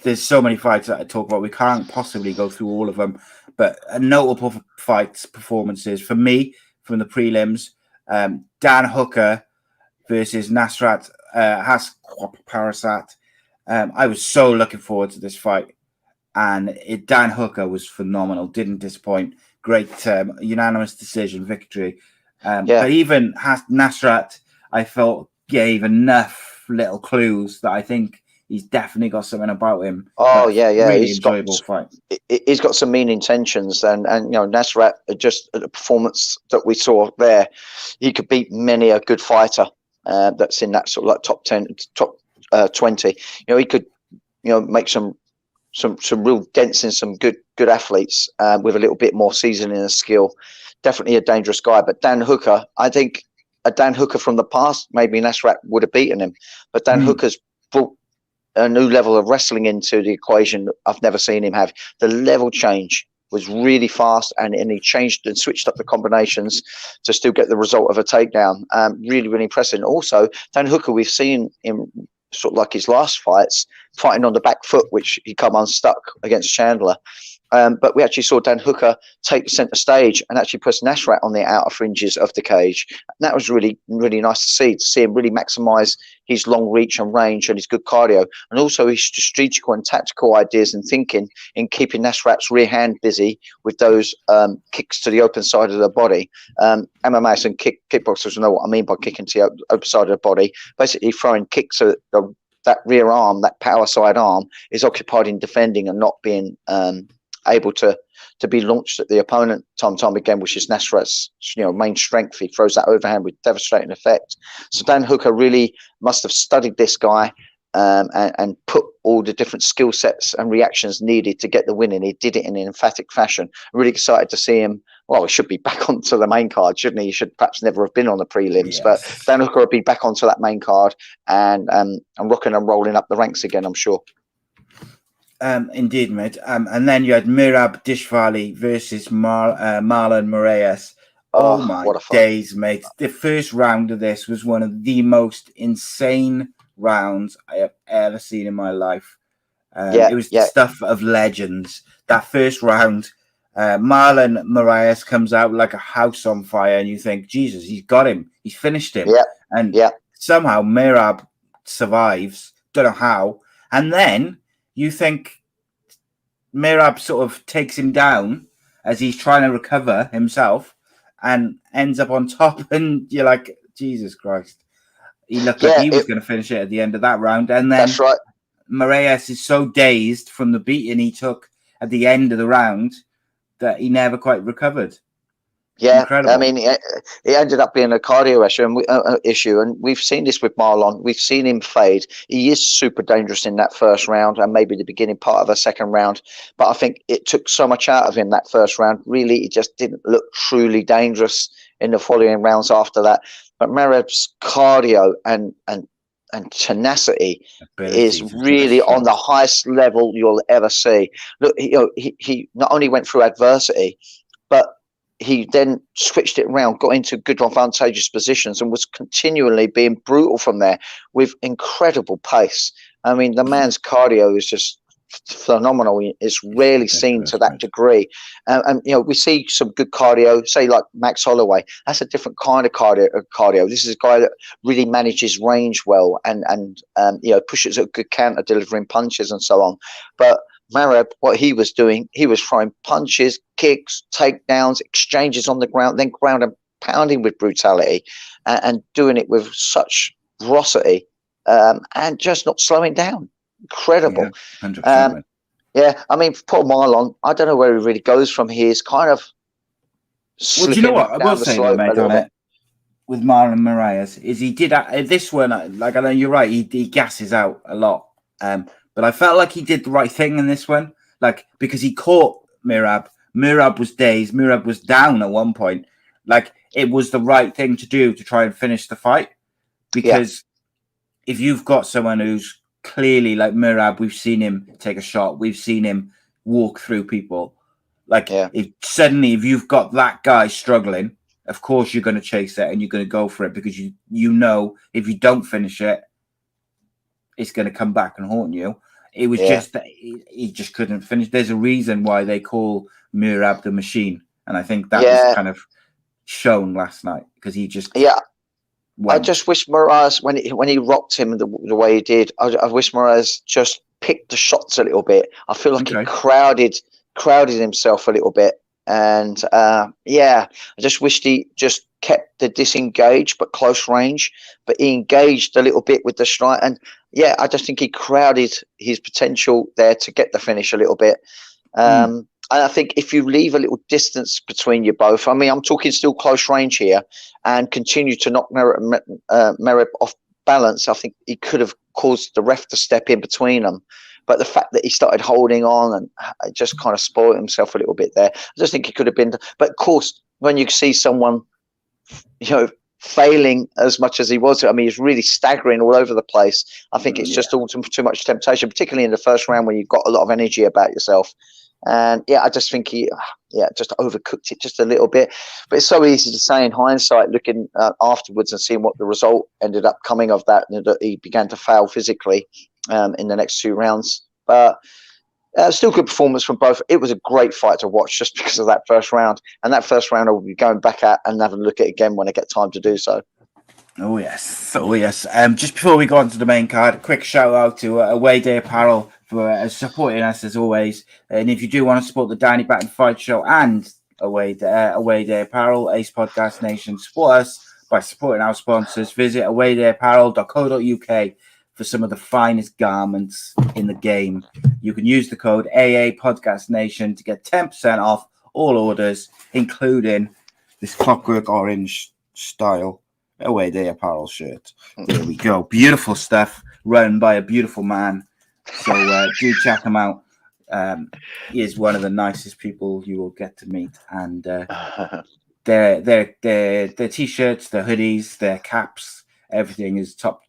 there's so many fights that I talk about. We can't possibly go through all of them. But notable fights, performances for me from the prelims: Dan Hooker versus Nasrat Parasat. I was so looking forward to this fight, and Dan Hooker was phenomenal. Didn't disappoint. Great unanimous decision victory. But even Nasrat, I felt gave enough little clues that I think he's definitely got something about him. Oh yeah. Really enjoyable fight. He's got some mean intentions, and Nasrat, just the performance that we saw there, he could beat many a good fighter that's in that sort of like top 10, top 20. He could make some real dents in some good athletes with a little bit more seasoning and skill. Definitely a dangerous guy. But Dan Hooker, I think a Dan Hooker from the past, maybe Nasrat would have beaten him. But Dan Hooker's brought a new level of wrestling into the equation I've never seen him have. The level change was really fast, and he changed and switched up the combinations to still get the result of a takedown. Really, really impressive. And also, Dan Hooker, we've seen him sort of like his last fights, fighting on the back foot, which he come unstuck against Chandler. But we actually saw Dan Hooker take the centre stage and actually push Nasrat on the outer fringes of the cage. And that was really, really nice to see him really maximise his long reach and range and his good cardio, and also his strategical and tactical ideas and thinking in keeping Nasrat's rear hand busy with those kicks to the open side of the body. MMA and kickboxers know what I mean by kicking to the open side of the body. Basically throwing kicks at that rear arm, that power side arm, is occupied in defending and not being able to be launched at the opponent time again, which is Nasrat's main strength. He throws that overhand with devastating effect. So Dan Hooker really must have studied this guy and put all the different skill sets and reactions needed to get the win, and he did it in an emphatic fashion. I'm really excited to see him. Well, he should be back onto the main card, shouldn't he? He should perhaps never have been on the prelims, but Dan Hooker will be back onto that main card and rocking and rolling up the ranks again, I'm sure. Indeed, mate. And then you had Merab Dishvali versus Marlon Moraes. Oh my days, mate. The first round of this was one of the most insane rounds I have ever seen in my life. It was the stuff of legends. That first round, Marlon Moraes comes out like a house on fire, and you think, Jesus, he's got him. He's finished him. Somehow Merab survives. Don't know how. And then you think Merab sort of takes him down as he's trying to recover himself and ends up on top, and you're like, Jesus Christ. He looked like he was going to finish it at the end of that round. And then that's right. Moraes is so dazed from the beating he took at the end of the round that he never quite recovered. Yeah, incredible. I mean, it ended up being a cardio issue, and we've seen this with Marlon. We've seen him fade. He is super dangerous in that first round and maybe the beginning part of the second round, but I think it took so much out of him that first round. Really, he just didn't look truly dangerous in the following rounds after that. But Merab's cardio and tenacity is really on the highest level you'll ever see. Look, he not only went through adversity, but he then switched it around, got into good advantageous positions, and was continually being brutal from there with incredible pace. I mean, the man's cardio is just phenomenal. It's rarely seen to that degree. And we see some good cardio, say like Max Holloway. That's a different kind of cardio. This is a guy that really manages range well and pushes a good counter, delivering punches and so on. But Merab, what he was doing, he was throwing punches, kicks, takedowns, exchanges on the ground, then ground and pounding with brutality, and doing it with such ferocity, and just not slowing down. Incredible. Yeah, I mean, poor Marlon, I don't know where he really goes from here. He's kind of well, do you know what I will say, mate, on it with Marlon Moraes is he did this one. Like, I know you're right, he gasses out a lot. But I felt like he did the right thing in this one, like, because he caught Merab. Merab was dazed. Merab was down at one point. Like, it was the right thing to do to try and finish the fight. Because if you've got someone who's clearly like Merab, we've seen him take a shot. We've seen him walk through people. Like, if you've got that guy struggling of course you're going to chase it and you're going to go for it because you know if you don't finish it, it's going to come back and haunt you. It was just that he just couldn't finish. There's a reason why they call Merab the Machine, and I think that was kind of shown last night because he just I just wish Moraes when he rocked him the way he did. I wish Moraes just picked the shots a little bit. I feel like he crowded himself a little bit, and I just wished he just kept the disengaged but close range, but he engaged a little bit with the strike. And I just think he crowded his potential there to get the finish a little bit. And I think if you leave a little distance between you both, I mean, I'm talking still close range here, and continue to knock Merab off balance, I think he could have caused the ref to step in between them. But the fact that he started holding on and just kind of spoiled himself a little bit there, I just think he could have been. But of course, when you see someone, failing as much as he was, I mean, he's really staggering all over the place. I think it's just all too much temptation, particularly in the first round when you've got a lot of energy about yourself. And I just think he just overcooked it just a little bit. But it's so easy to say in hindsight, looking afterwards and seeing what the result ended up coming of that, and that he began to fail physically in the next 2 rounds. But still good performance from both. It was a great fight to watch just because of that first round. And that first round I will be going back at and having a look at it again when I get time to do so. Oh, yes. Just before we go on to the main card, a quick shout out to Away Day Apparel for supporting us as always. And if you do want to support the Danny Batten Fight Show and Away Day Apparel, A.C.E Podcast Nation, support us by supporting our sponsors. Visit awaydayapparel.co.uk for some of the finest garments in the game. You can use the code AA Podcast Nation to get 10% off all orders, including this clockwork orange style Away Day Apparel shirt. There we go. Beautiful stuff run by a beautiful man. So do check him out. He is one of the nicest people you will get to meet. And their t-shirts, their hoodies, their caps, everything is top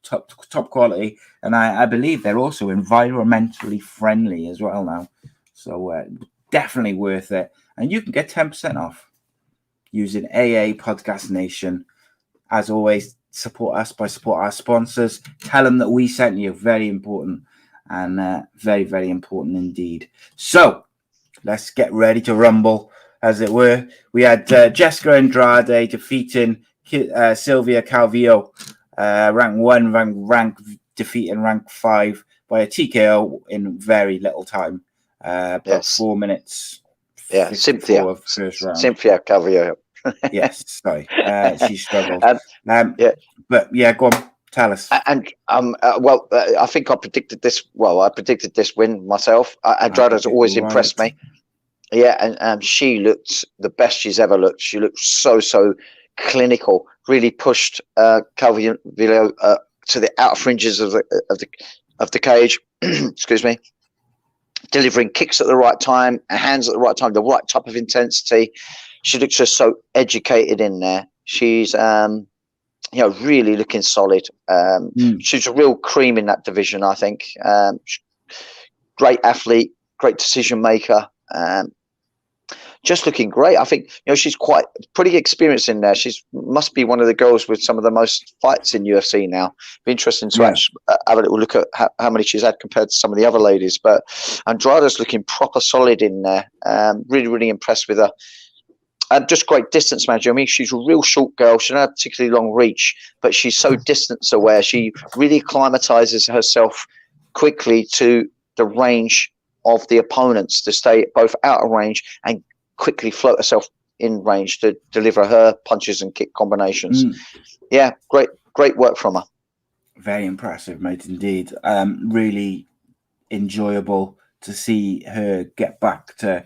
quality. And I believe they're also environmentally friendly as well now. So definitely worth it. And you can get 10% off using AA Podcast Nation. As always, support us by support our sponsors. Tell them that we sent you. Very important, and very, very important indeed. So let's get ready to rumble, as it were. We had Jessica Andrade defeating Sylvia Calvillo, rank 1, defeating rank 5 by a TKO in very little time. About 4 minutes. Yeah, Cynthia Calvillo. Yes, sorry. She struggled. But go on, tell us. And I think I predicted this. Well, I predicted this win myself. Andrade has always impressed me. Yeah, and she looked the best she's ever looked. She looked so clinical. Really pushed Calvillo to the outer fringes of the cage. Excuse me. Delivering kicks at the right time, hands at the right time, the right type of intensity. She looks just so educated in there. She's, really looking solid. She's a real cream in that division, I think. Great athlete, great decision maker. Just looking great. I think she's quite pretty experienced in there. She's must be one of the girls with some of the most fights in UFC now. Be interesting to actually have a little look at how many she's had compared to some of the other ladies. But Andrade's looking proper solid in there. Really impressed with her. Just great distance manager. I mean, she's a real short girl. She doesn't have particularly long reach, but she's so distance aware. She really acclimatizes herself quickly to the range of the opponents to stay both out of range and quickly float herself in range to deliver her punches and kick combinations. Yeah, great work from her. Very impressive, mate, indeed. Really enjoyable to see her get back to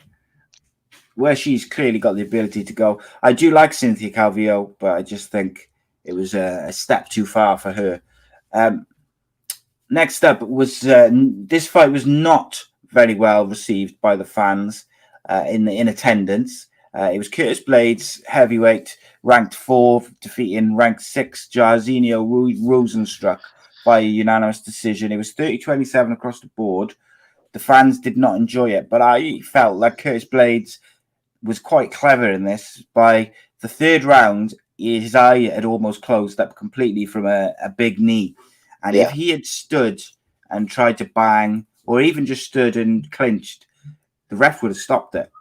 where she's clearly got the ability to go. I do like Cynthia Calvillo, but I just think it was a step too far for her. Next up was this fight was not very well received by the fans in attendance. It was Curtis Blades, heavyweight, ranked 4, defeating ranked 6 Jairzinho Rosenstruck by a unanimous decision. It was 30-27 across the board. The fans did not enjoy it, but I felt like Curtis Blades was quite clever in this by The third round, his eye had almost closed up completely from a big knee. And if he had stood and tried to bang, or even just stood and clinched, the ref would have stopped it.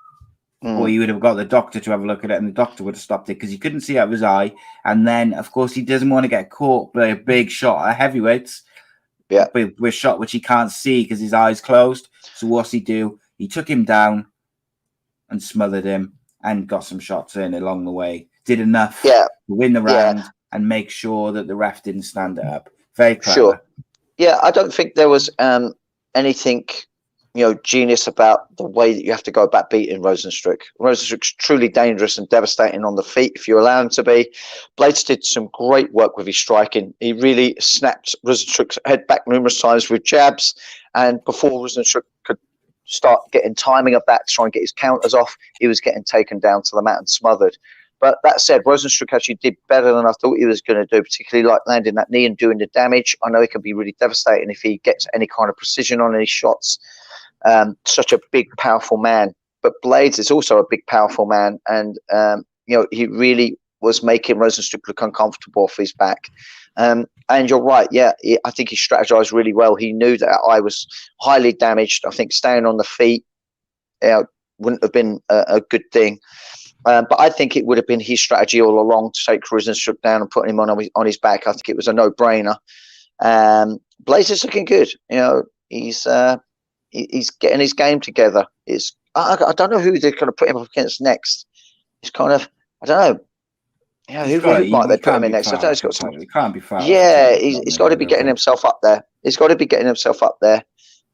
Or he would have got the doctor to have a look at it, and the doctor would have stopped it because he couldn't see out of his eye. And then, of course, he doesn't want to get caught by a big shot at heavyweights. Yeah. With shot which he can't see because his eye's closed. So what's he do? He took him down and smothered him and got some shots in along the way. Did enough to win the round and make sure that the ref didn't stand it up. Very clever. Sure. Yeah, I don't think there was anything, genius about the way that you have to go about beating Rozenstruik. Rozenstruik's truly dangerous and devastating on the feet if you allow him to be. Blades did some great work with his striking. He really snapped Rozenstruik's head back numerous times with jabs, and before Rozenstruik could start getting timing of that to try and get his counters off, he was getting taken down to the mat and smothered. But that said, Rozenstruik actually did better than I thought he was going to do, particularly like landing that knee and doing the damage. I know it can be really devastating if he gets any kind of precision on any shots. Such a big, powerful man. But Blades is also a big, powerful man. And, he really was making Rozenstruik look uncomfortable off his back. And you're right. Yeah, I think he strategized really well. He knew that I was highly damaged. I think staying on the feet wouldn't have been a good thing. But I think it would have been his strategy all along to take Rozenstruik down and put him on his back. I think it was a no-brainer. Blades is looking good. He's getting his game together. I don't know who they're going to put him up against next. It's kind of, I don't know. Who might they put him in next? I don't know. He's got some. He can't be far. Yeah, he's got to be getting himself up there.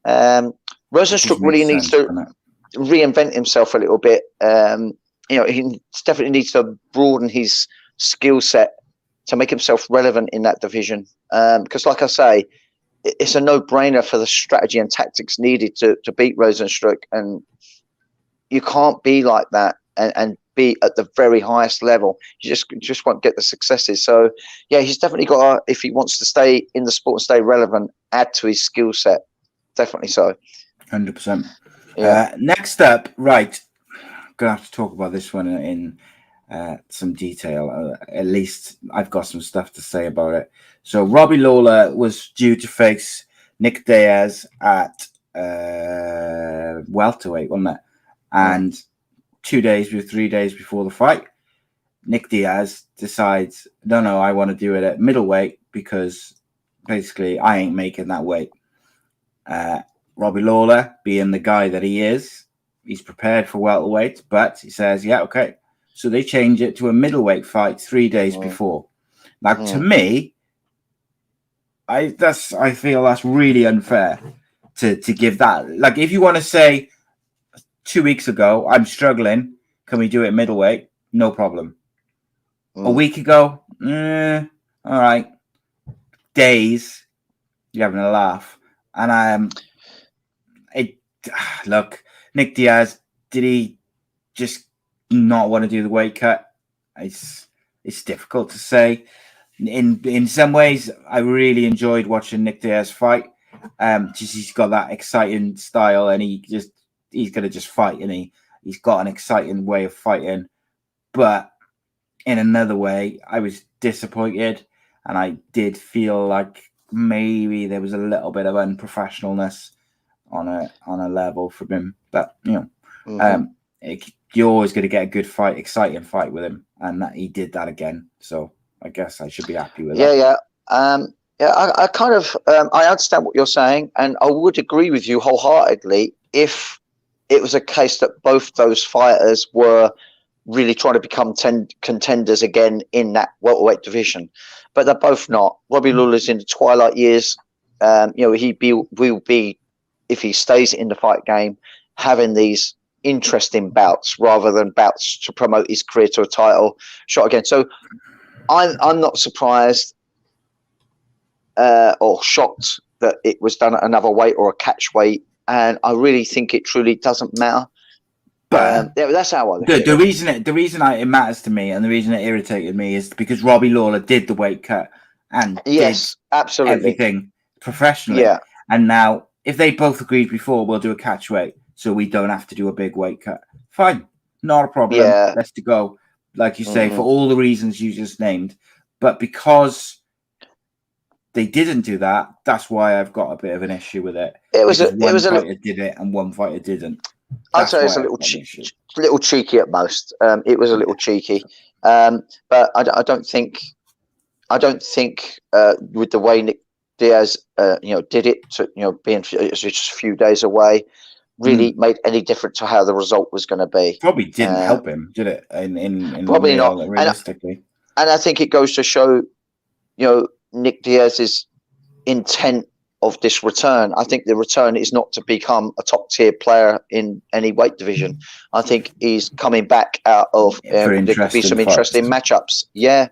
Rozenstruik really needs to reinvent himself a little bit. He definitely needs to broaden his skill set to make himself relevant in that division. Because, like I say, it's a no-brainer for the strategy and tactics needed to beat Rozenstruik, and you can't be like that and be at the very highest level. You just won't get the successes. So, yeah, he's definitely got to, if he wants to stay in the sport and stay relevant, add to his skill set. Definitely so. 100%. Yeah. Next up, right. Gonna have to talk about this one in some detail. At least I've got some stuff to say about it. So Robbie Lawler was due to face Nick Diaz at welterweight, wasn't it? And 3 days before the fight, Nick Diaz decides, no, I want to do it at middleweight because basically I ain't making that weight. Robbie Lawler, being the guy that he is, he's prepared for welterweight, but he says, yeah, okay. So they change it to a middleweight fight 3 days before. Now, to me, I feel that's really unfair to give that. Like, if you want to say 2 weeks ago, I'm struggling, can we do it middleweight? No problem. A week ago, all right. Days, you're having a laugh. And look, Nick Diaz, did he just not want to do the weight cut? It's difficult to say. In some ways, I really enjoyed watching Nick Diaz fight. He's got that exciting style, and he's gonna just fight, and he's got an exciting way of fighting. But in another way, I was disappointed, and I did feel like maybe there was a little bit of unprofessionalness on a level from him. But you're always going to get a good fight, exciting fight with him, and he did that again. So I guess I should be happy with that. Yeah. I kind of I understand what you're saying, and I would agree with you wholeheartedly if it was a case that both those fighters were really trying to become contenders again in that welterweight division. But they're both not. Robbie Lawler's in the twilight years. He will be, if he stays in the fight game, having these interesting bouts rather than bouts to promote his career to a title shot again. So I'm not surprised or shocked that it was done at another weight or a catch weight, and I really think it truly doesn't matter. But that's how I look at it. The reason it matters to me and the reason it irritated me is because Robbie Lawler did the weight cut and did absolutely everything professionally. Yeah. And now, if they both agreed before, we'll do a catch weight, so we don't have to do a big weight cut. Fine, not a problem. Yeah. Let's go. like you say, for all the reasons you just named. But because they didn't do that, that's why I've got a bit of an issue with it. One fighter did it and one fighter didn't. I'd say it's a little cheeky at most. It was a little cheeky, but I don't think with the way Nick Diaz did it, to, being just a few days away, really made any difference to how the result was going to be. Probably didn't help him, did it? In probably not, realistically. And I think it goes to show, Nick Diaz's intent of this return. I think the return is not to become a top tier player in any weight division. I think he's coming back out of there could be some interesting matchups. Yeah,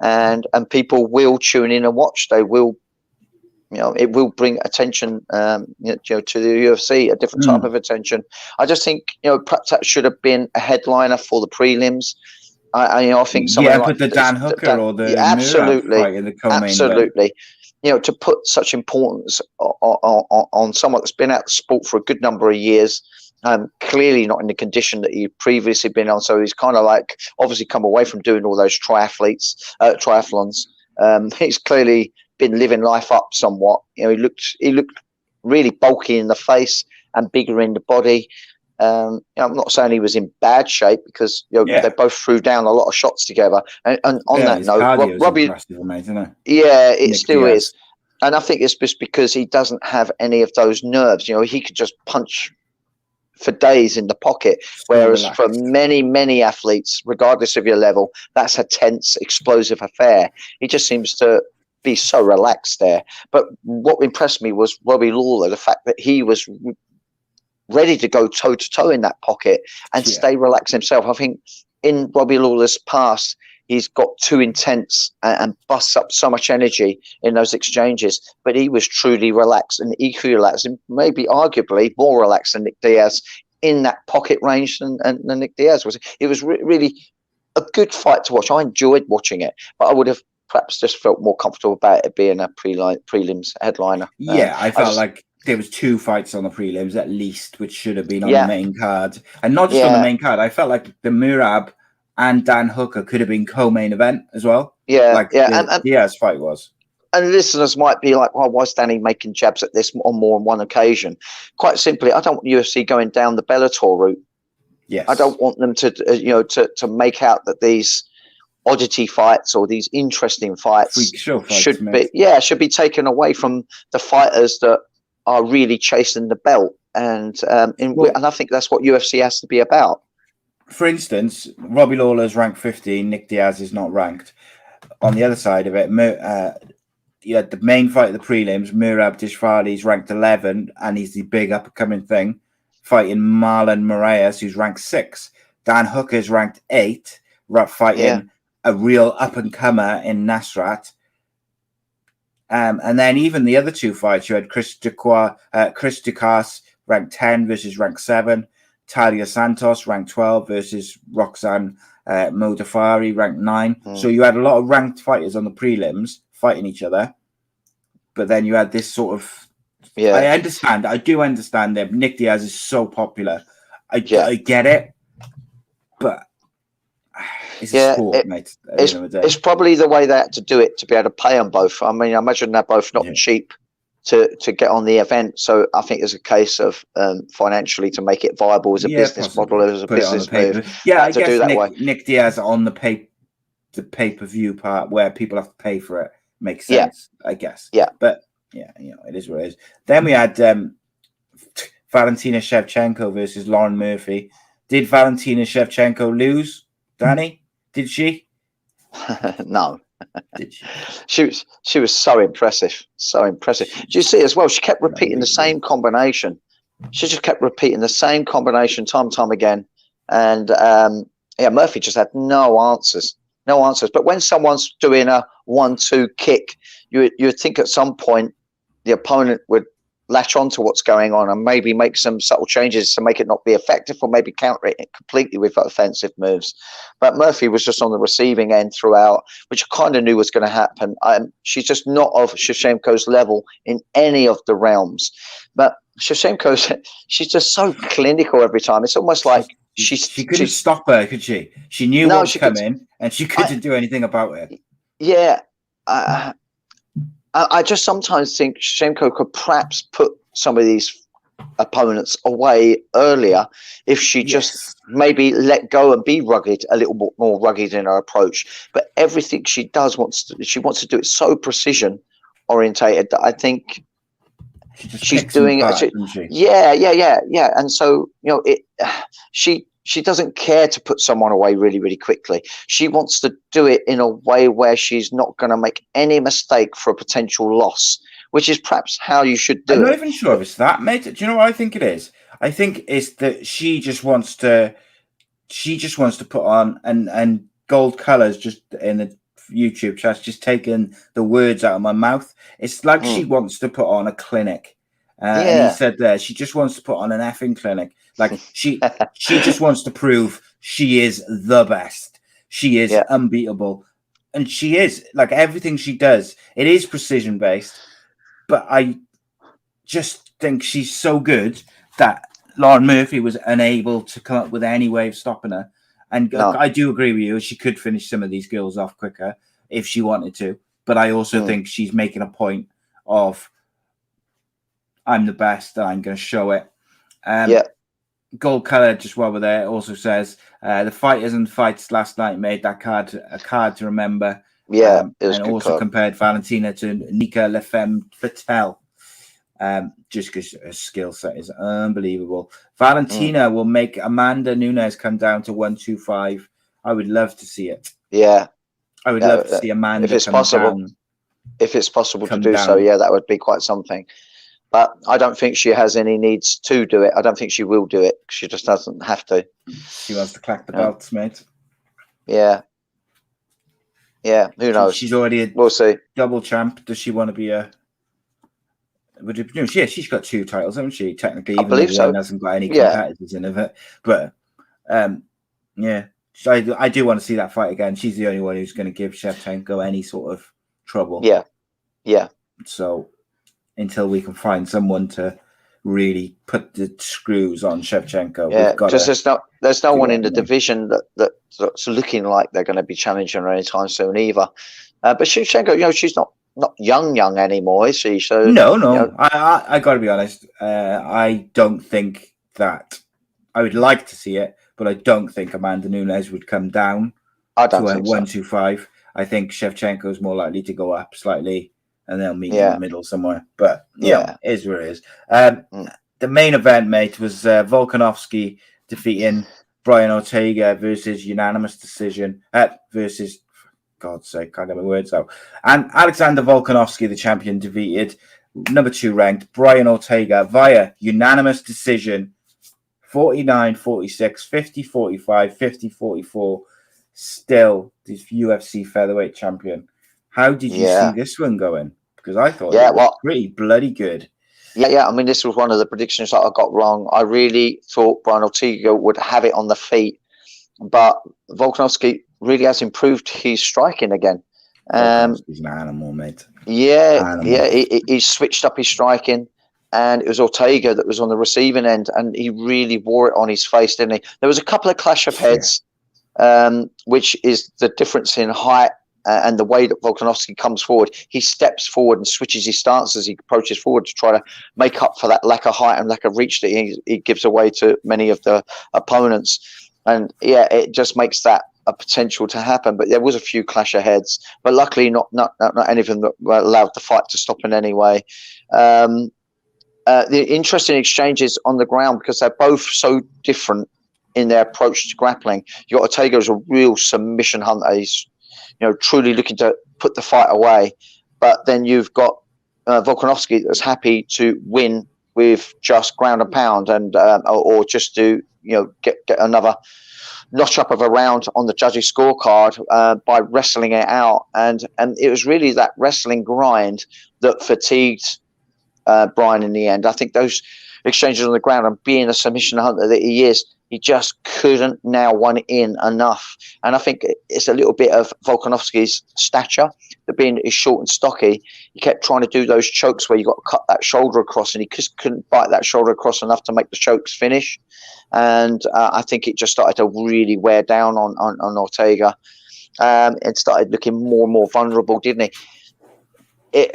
and people will tune in and watch. They will. It will bring attention, to the UFC, a different type of attention. I just think, perhaps that should have been a headliner for the prelims. I think something like the Dan Hooker or the absolutely, fight in the co-main absolutely. To put such importance on someone that's been out of the sport for a good number of years, clearly not in the condition that he'd previously been on. So he's kind of like obviously come away from doing all those triathlons. He's clearly been living life up somewhat. He looked really bulky in the face and bigger in the body. I'm not saying he was in bad shape because they both threw down a lot of shots together. And on that note, Robbie, it still is. And I think it's just because he doesn't have any of those nerves. He could just punch for days in the pocket, whereas for many athletes, regardless of your level, that's a tense, explosive affair. He just seems to be so relaxed there. But what impressed me was Robbie Lawler, the fact that he was ready to go toe to toe in that pocket and stay relaxed himself. I think in Robbie Lawler's past, he's got too intense and busts up so much energy in those exchanges, but he was truly relaxed and equally relaxed, and maybe arguably more relaxed than Nick Diaz in that pocket range than Nick Diaz was. It was really a good fight to watch. I enjoyed watching it, but I would have perhaps just felt more comfortable about it being a prelims headliner. I felt like there was 2 fights on the prelims at least, which should have been on the main card, and not just on the main card. I felt like the Merab and Dan Hooker could have been co-main event as well. The Diaz fight was. And listeners might be like, "Why is Danny making jabs at this on more than one occasion?" Quite simply, I don't want UFC going down the Bellator route. Yes, I don't want them to make out that these oddity fights or these interesting fights should be taken away from the fighters that are really chasing the belt, and I think that's what UFC has to be about. For instance, Robbie Lawler's ranked 15, Nick Diaz is not ranked. On the other side of it, the main fight of the prelims, Merab Dishvali's ranked 11, and he's the big up-and-coming thing, fighting Marlon Moraes, who's ranked 6. Dan Hooker's ranked 8, fighting a real up-and-comer in Nasrat. And then even the other 2 fights, you had Chris Ducasse, ranked 10 versus ranked 7. Talia Santos, ranked 12 versus Roxanne Modafari, ranked 9. So you had a lot of ranked fighters on the prelims fighting each other. But then you had this sort of... I do understand that Nick Diaz is so popular. I get it. But it's a sport, mate. It's probably the way they had to do it to be able to pay them both. I mean, I imagine they're both not cheap to get on the event. So I think it's a case of financially to make it viable as a business model, as a business move. I guess Nick Diaz on the pay-per-view part where people have to pay for it makes sense, I guess. Yeah. But it is what it is. Then we had Valentina Shevchenko versus Lauren Murphy. Did Valentina Shevchenko lose, Danny? Did she? No. Did she? She was so impressive. So impressive. Did you see as well? She kept repeating the same combination. She just kept repeating the same combination time and time again. And Murphy just had no answers. But when someone's doing a 1-2 kick, you would think at some point the opponent would latch on to what's going on and maybe make some subtle changes to make it not be effective, or maybe counter it completely with offensive moves. But Murphy was just on the receiving end throughout, which I kind of knew was going to happen. She's just not of Shevchenko's level in any of the realms. But Shevchenko, she's just so clinical every time. It's almost like She couldn't stop her, could she? She knew what was coming, and she couldn't do anything about it. Yeah. I just sometimes think Shevchenko could perhaps put some of these opponents away earlier if she just maybe let go and be rugged, a little more rugged in her approach. But everything she does she wants to do it so precision orientated that I think she's doing it. Yeah. And so, she doesn't care to put someone away really, really quickly. She wants to do it in a way where she's not going to make any mistake for a potential loss, which is perhaps how you should do it. I'm not even sure if it's that, mate. Do you know what I think it is? I think it's that she just wants to put on and gold colours just in the YouTube chat, just taking the words out of my mouth. It's like she wants to put on a clinic. And he said there, she just wants to put on an effing clinic. Like she just wants to prove she is the best. She is unbeatable. And she is. Like everything she does, it is precision based. But I just think she's so good that Lauren Murphy was unable to come up with any way of stopping her. And I do agree with you. She could finish some of these girls off quicker if she wanted to. But I also think she's making a point of, I'm the best and I'm going to show it. Gold color, just while we're there, also says the fighters and fights last night made that card a card to remember. Yeah, it was and good also card. Compared Valentina to Nika Lefem Patel. Just because her skill set is unbelievable. Valentina will make Amanda Nunes come down to 125. I would love to see it. Yeah, I would love to see Amanda. If it's possible, to do so, that would be quite something. But I don't think she has any needs to do it. I don't think she will do it. She just doesn't have to. She wants to clack the belts, mate. Yeah. Yeah, who knows? She's already we'll see. Double champ. Does she want to be a... she's got 2 titles, hasn't she? Technically, even I believe though one hasn't got any competitors in it. But, so I do want to see that fight again. She's the only one who's going to give Shevchenko any sort of trouble. Yeah. So... until we can find someone to really put the screws on Shevchenko. Because there's no one in the division that's looking like they're going to be challenging her anytime soon either. But Shevchenko, she's not young anymore, is she? So no. I got to be honest. I don't think that I would like to see it, but I don't think Amanda Nunes would come down I don't to think 125. I think Shevchenko is more likely to go up slightly. And they'll meet in the middle somewhere. But, it is where it is. The main event, mate, was Volkanovski defeating Brian Ortega versus unanimous decision. Versus, for God's sake, can't get my words out. And Alexander Volkanovski, the champion, defeated number 2 ranked Brian Ortega via unanimous decision. 49-46, 50-45, 50-44. Still, this UFC featherweight champion. How did you see this one going? Because I thought it was pretty bloody good. Yeah. I mean, this was one of the predictions that I got wrong. I really thought Brian Ortega would have it on the feet, but Volkanovski really has improved his striking again. He's an animal, mate. He switched up his striking, and it was Ortega that was on the receiving end, and he really wore it on his face, didn't he? There was a couple of clash of heads, which is the difference in height. And the way that Volkanovski comes forward, he steps forward and switches his stance as he approaches forward to try to make up for that lack of height and lack of reach that he gives away to many of the opponents. And it just makes that a potential to happen. But there was a few clash of heads, but luckily not any of them that were allowed the fight to stop in any way. The interesting exchanges on the ground because they're both so different in their approach to grappling. You got Ortega as a real submission hunter. He's truly looking to put the fight away. But then you've got Volkanovski that's happy to win with just ground and pound and or just to get another notch up of a round on the judges' scorecard by wrestling it out. And it was really that wrestling grind that fatigued Brian in the end. I think those exchanges on the ground and being a submission hunter that he is, he just couldn't nail one in enough. And I think it's a little bit of Volkanovski's stature, that being he's short and stocky, he kept trying to do those chokes where you got to cut that shoulder across, and he just couldn't bite that shoulder across enough to make the chokes finish. And I think it just started to really wear down on Ortega. It started looking more and more vulnerable, didn't he?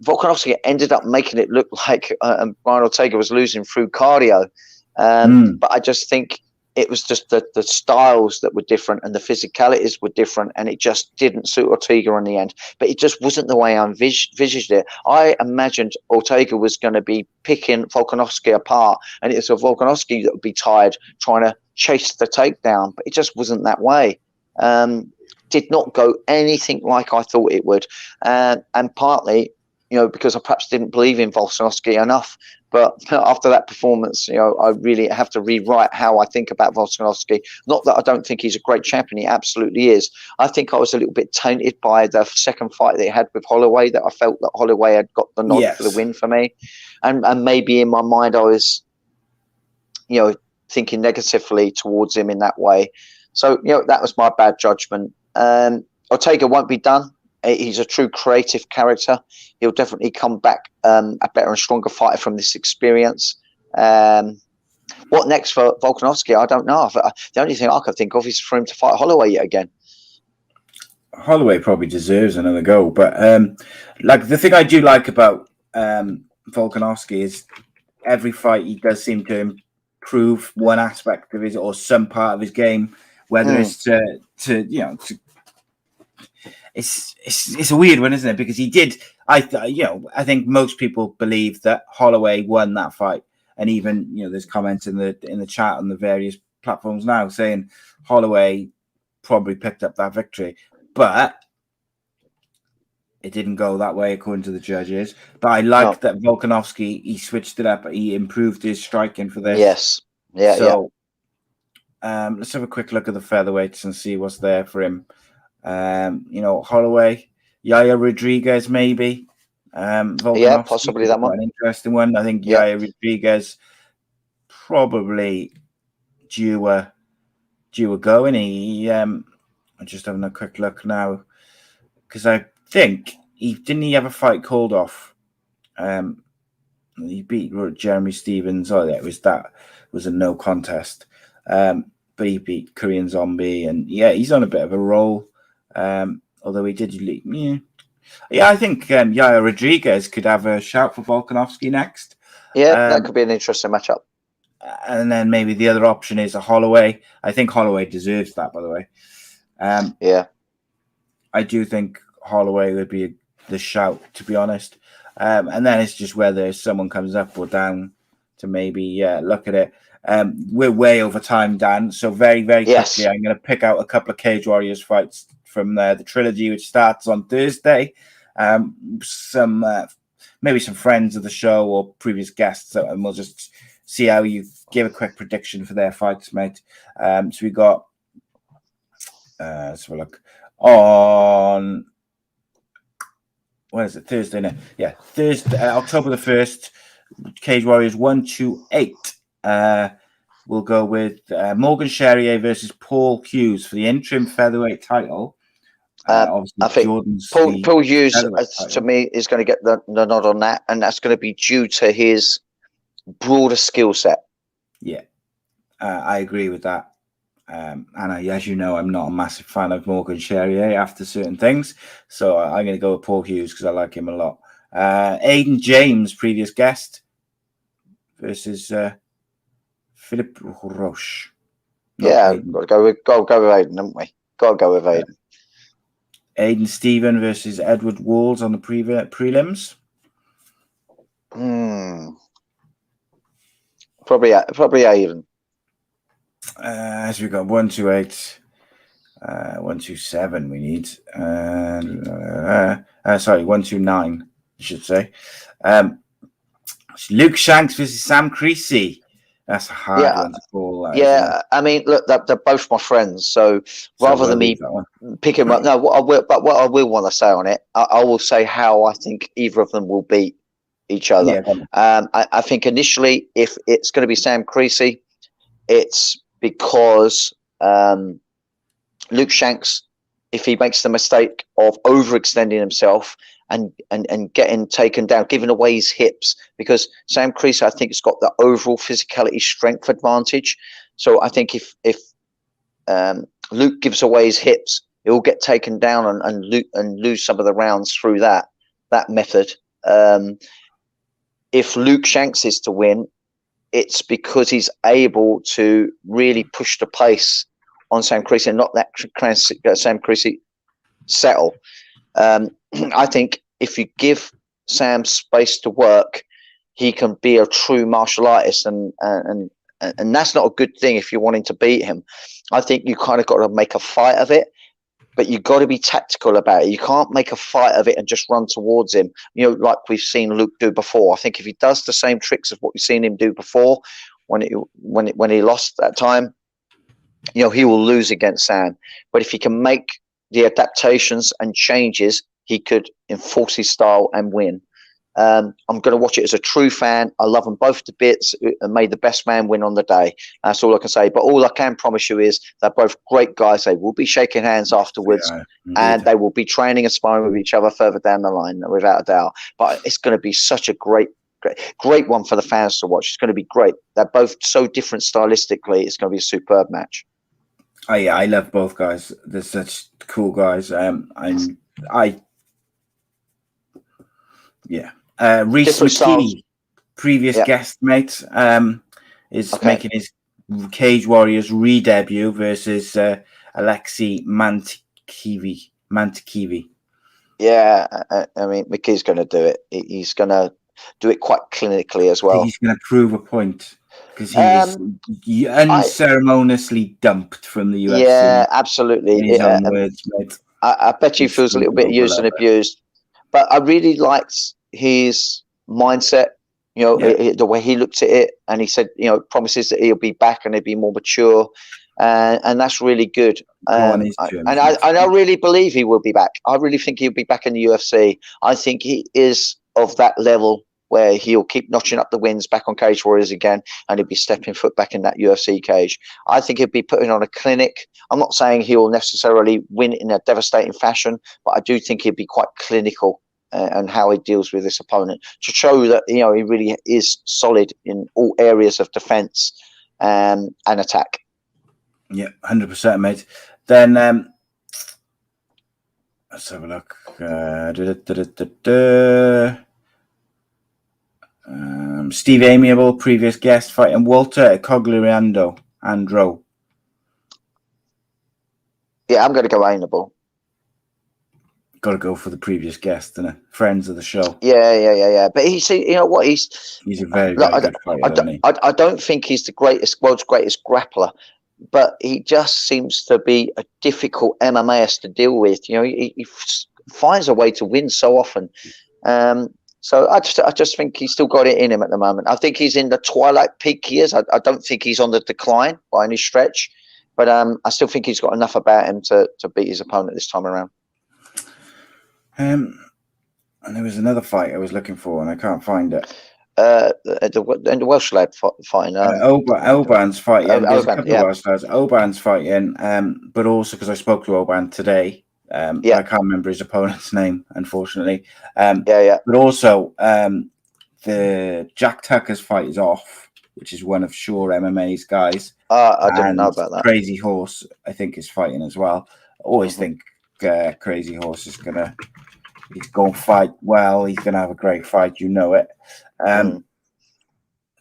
Volkanovski ended up making it look like Brian Ortega was losing through cardio. But I just think it was just the styles that were different and the physicalities were different, and it just didn't suit Ortega in the end. But it just wasn't the way I envisaged it. I imagined Ortega was going to be picking Volkanovski apart, and it's a Volkanovski that would be tired trying to chase the takedown, but it just wasn't that way. Did not go anything like I thought it would, and partly, because I perhaps didn't believe in Volkanovski enough. But after that performance, I really have to rewrite how I think about Volkanovski. Not that I don't think he's a great champion; he absolutely is. I think I was a little bit tainted by the second fight that he had with Holloway. That I felt that Holloway had got the nod for the win for me, and maybe in my mind I was, thinking negatively towards him in that way. So that was my bad judgment. Ortega won't be done. He's a true creative character. He'll definitely come back a better and stronger fighter from this experience. What next for Volkanovski? I don't know. The only thing I could think of is for him to fight Holloway yet again. Holloway probably deserves another go. But the thing I do like about Volkanovski is every fight he does seem to improve one aspect of his or some part of his game, whether it's It's a weird one, isn't it? Because he did. I think most people believe that Holloway won that fight, and even there's comments in the chat on the various platforms now saying Holloway probably picked up that victory, but it didn't go that way according to the judges. But I like that Volkanovski, he switched it up. He improved his striking for this. Yes. Yeah. So let's have a quick look at the featherweights and see what's there for him. Holloway, Yaya Rodriguez, maybe. Possibly that one. An interesting one. I think Yaya Rodriguez probably due a go, and I'm just having a quick look now because I think he have a fight called off. He beat Jeremy Stevens. That was a no contest. But he beat Korean Zombie, and he's on a bit of a roll. Although he did leak, I think Yaya Rodriguez could have a shout for Volkanovski next. That could be an interesting matchup. And then maybe the other option is a Holloway. I think Holloway deserves that, by the way. I do think Holloway would be the shout, to be honest. And then it's just whether someone comes up or down to maybe look at it. We're way over time, Dan. So very, very quickly, I'm going to pick out a couple of Cage Warriors fights from the Trilogy, which starts on Thursday. Maybe some friends of the show or previous guests, and we'll just see how you give a quick prediction for their fights, mate. So we got, let's have a look on. What is it? Thursday now? Yeah, Thursday, October the 1st. Cage Warriors 128. We'll go with Morgan Charrier versus Paul Hughes for the interim featherweight title. I think Paul Hughes, to me, is going to get the nod on that, and that's going to be due to his broader skill set. Yeah, I agree with that. And as you know, I'm not a massive fan of Morgan Charrier after certain things, so I'm going to go with Paul Hughes because I like him a lot. Aiden James, previous guest, versus Philip Roche. Got to go with Aiden, haven't we? Got to go with Aiden. Aiden Stephen versus Edward Walls on the prelims. Probably Aiden. As we got 128, 127. We need 129. I should say. Luke Shanks versus Sam Creasy. That's a hard one to call. I mean, look, they're both my friends. So rather than me pick him up, what I will want to say on it, I will say how I think either of them will beat each other. I think initially, if it's going to be Sam Creasy, it's because Luke Shanks, if he makes the mistake of overextending himself and getting taken down, giving away his hips, because Sam Creasy, I think, has got the overall physicality strength advantage. So I think if Luke gives away his hips, he'll get taken down and lose some of the rounds through that method. If Luke Shanks is to win, it's because he's able to really push the pace on Sam Creasy and not let Sam Creasy settle. I think if you give Sam space to work, he can be a true martial artist, and that's not a good thing if you're wanting to beat him. I think you kind of got to make a fight of it, but you've got to be tactical about it. You can't make a fight of it and just run towards him, like we've seen Luke do before. I think if he does the same tricks of what we've seen him do before, when he lost that time, he will lose against Sam. But if he can make the adaptations and changes, he could enforce his style and win. I'm going to watch it as a true fan. I love them both to bits, and may the best man win on the day. That's all I can say. But all I can promise you is they're both great guys. They will be shaking hands afterwards, and they will be training and sparring with each other further down the line, without a doubt. But it's going to be such a great one for the fans to watch. It's going to be great. They're both so different stylistically. It's going to be a superb match. Oh yeah, I love both guys. They're such cool guys. Reece McKee, previous guest mate, is making his Cage Warriors re-debut versus Alexei Mantikivi. Yeah, I mean, McKee's going to do it. He's going to do it quite clinically as well. He's going to prove a point because he was unceremoniously dumped from the UFC. Yeah, absolutely. In his own words, mate. I bet he feels a little bit used and abused, but I really liked his mindset. The way he looked at it, and he said, promises that he'll be back and he'll be more mature, and that's really good. I really believe he will be back. I really think he'll be back in the UFC. I think he is of that level where he'll keep notching up the wins back on Cage Warriors again, and he'll be stepping foot back in that UFC cage. I think he'll be putting on a clinic. I'm not saying he will necessarily win in a devastating fashion, but I do think he'll be quite clinical and how he deals with this opponent to show that he really is solid in all areas of defense and attack. Yeah, 100%, mate. Then let's have a look. Steve Amiable, previous guest, fighting Walter Cogliando Andro. Yeah, I'm going to go Amiable. Got to go for the previous guest, and friends of the show. Yeah. But he's a very, very good fighter. I don't think he's the world's greatest grappler, but he just seems to be a difficult MMAist to deal with. He finds a way to win so often. So I just think he's still got it in him at the moment. I think he's in the twilight peak years. I don't think he's on the decline by any stretch, but I still think he's got enough about him to beat his opponent this time around. And there was another fight I was looking for, and I can't find it. The Welsh lad fighting. Oban's fighting. There's a couple of Welsh lads. Oban's fighting, but also because I spoke to Oban today. I can't remember his opponent's name, unfortunately. But also, the Jack Tucker's fight is off, which is one of Sure MMA's guys. I didn't know about that. Crazy Horse, I think, is fighting as well. I always think Crazy Horse is he's going to fight well. He's going to have a great fight. You know it.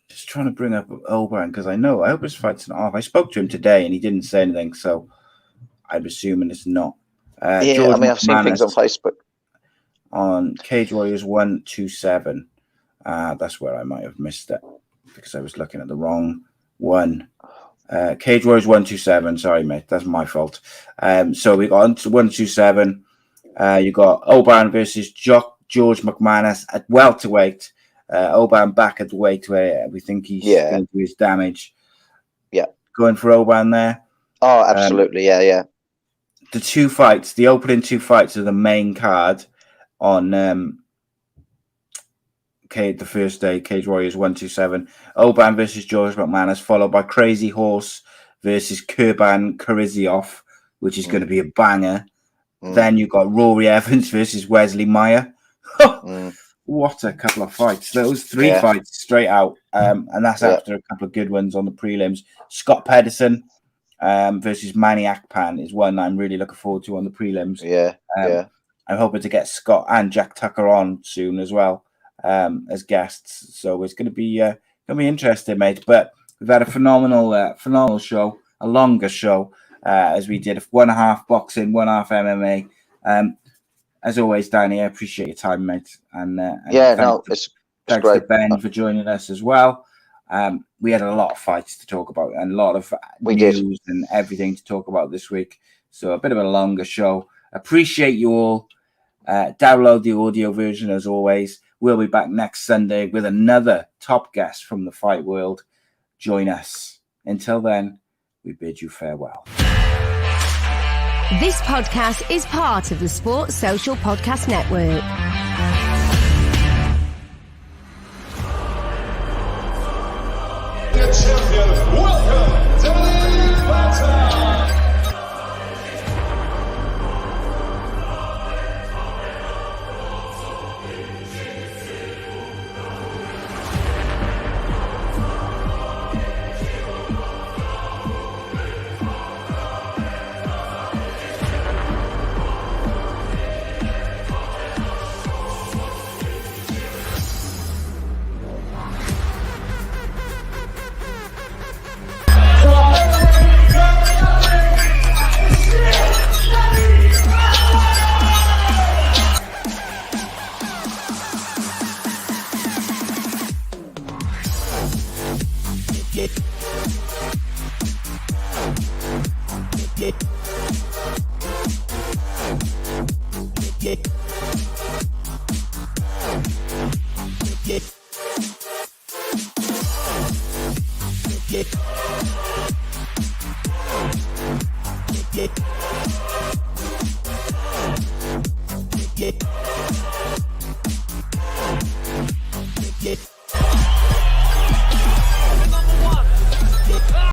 Just trying to bring up Oban because I hope his fight's not off. I spoke to him today and he didn't say anything, so I'm assuming it's not. I've seen things on Facebook. On Cage Warriors 127. That's where I might have missed it because I was looking at the wrong one. Cage Warriors 127. Sorry, mate. That's my fault. So we got 127. You got Oban versus George McManus at welterweight. Oban back at the weight where we think he's going to do his damage. Yeah. Going for Oban there. Oh, absolutely. Yeah. The opening two fights of the main card on the first day, Cage Warriors 127. Oban versus George McManus, followed by Crazy Horse versus Kurban Kariziov, which is going to be a banger. Then you've got Rory Evans versus Wesley Meyer. What a couple of fights. Those three fights straight out. And that's after a couple of good ones on the prelims. Scott Pedersen versus Manny Pacquiao is one I'm really looking forward to on the prelims. I'm hoping to get Scott and Jack Tucker on soon as well as guests. So it's going to be interesting, mate. But we've had a phenomenal show, a longer show, as we did 1.5 boxing, 1.5 MMA. As always, Danny, I appreciate your time, mate. And thanks great. to Ben for joining us as well. We had a lot of fights to talk about and a lot of news and everything to talk about this week. So a bit of a longer show. Appreciate you all. Download the audio version as always. We'll be back next Sunday with another top guest from the fight world. Join us. Until then, we bid you farewell. This podcast is part of the Sports Social Podcast Network. The champion, welcome, Danny Batten. Yeah.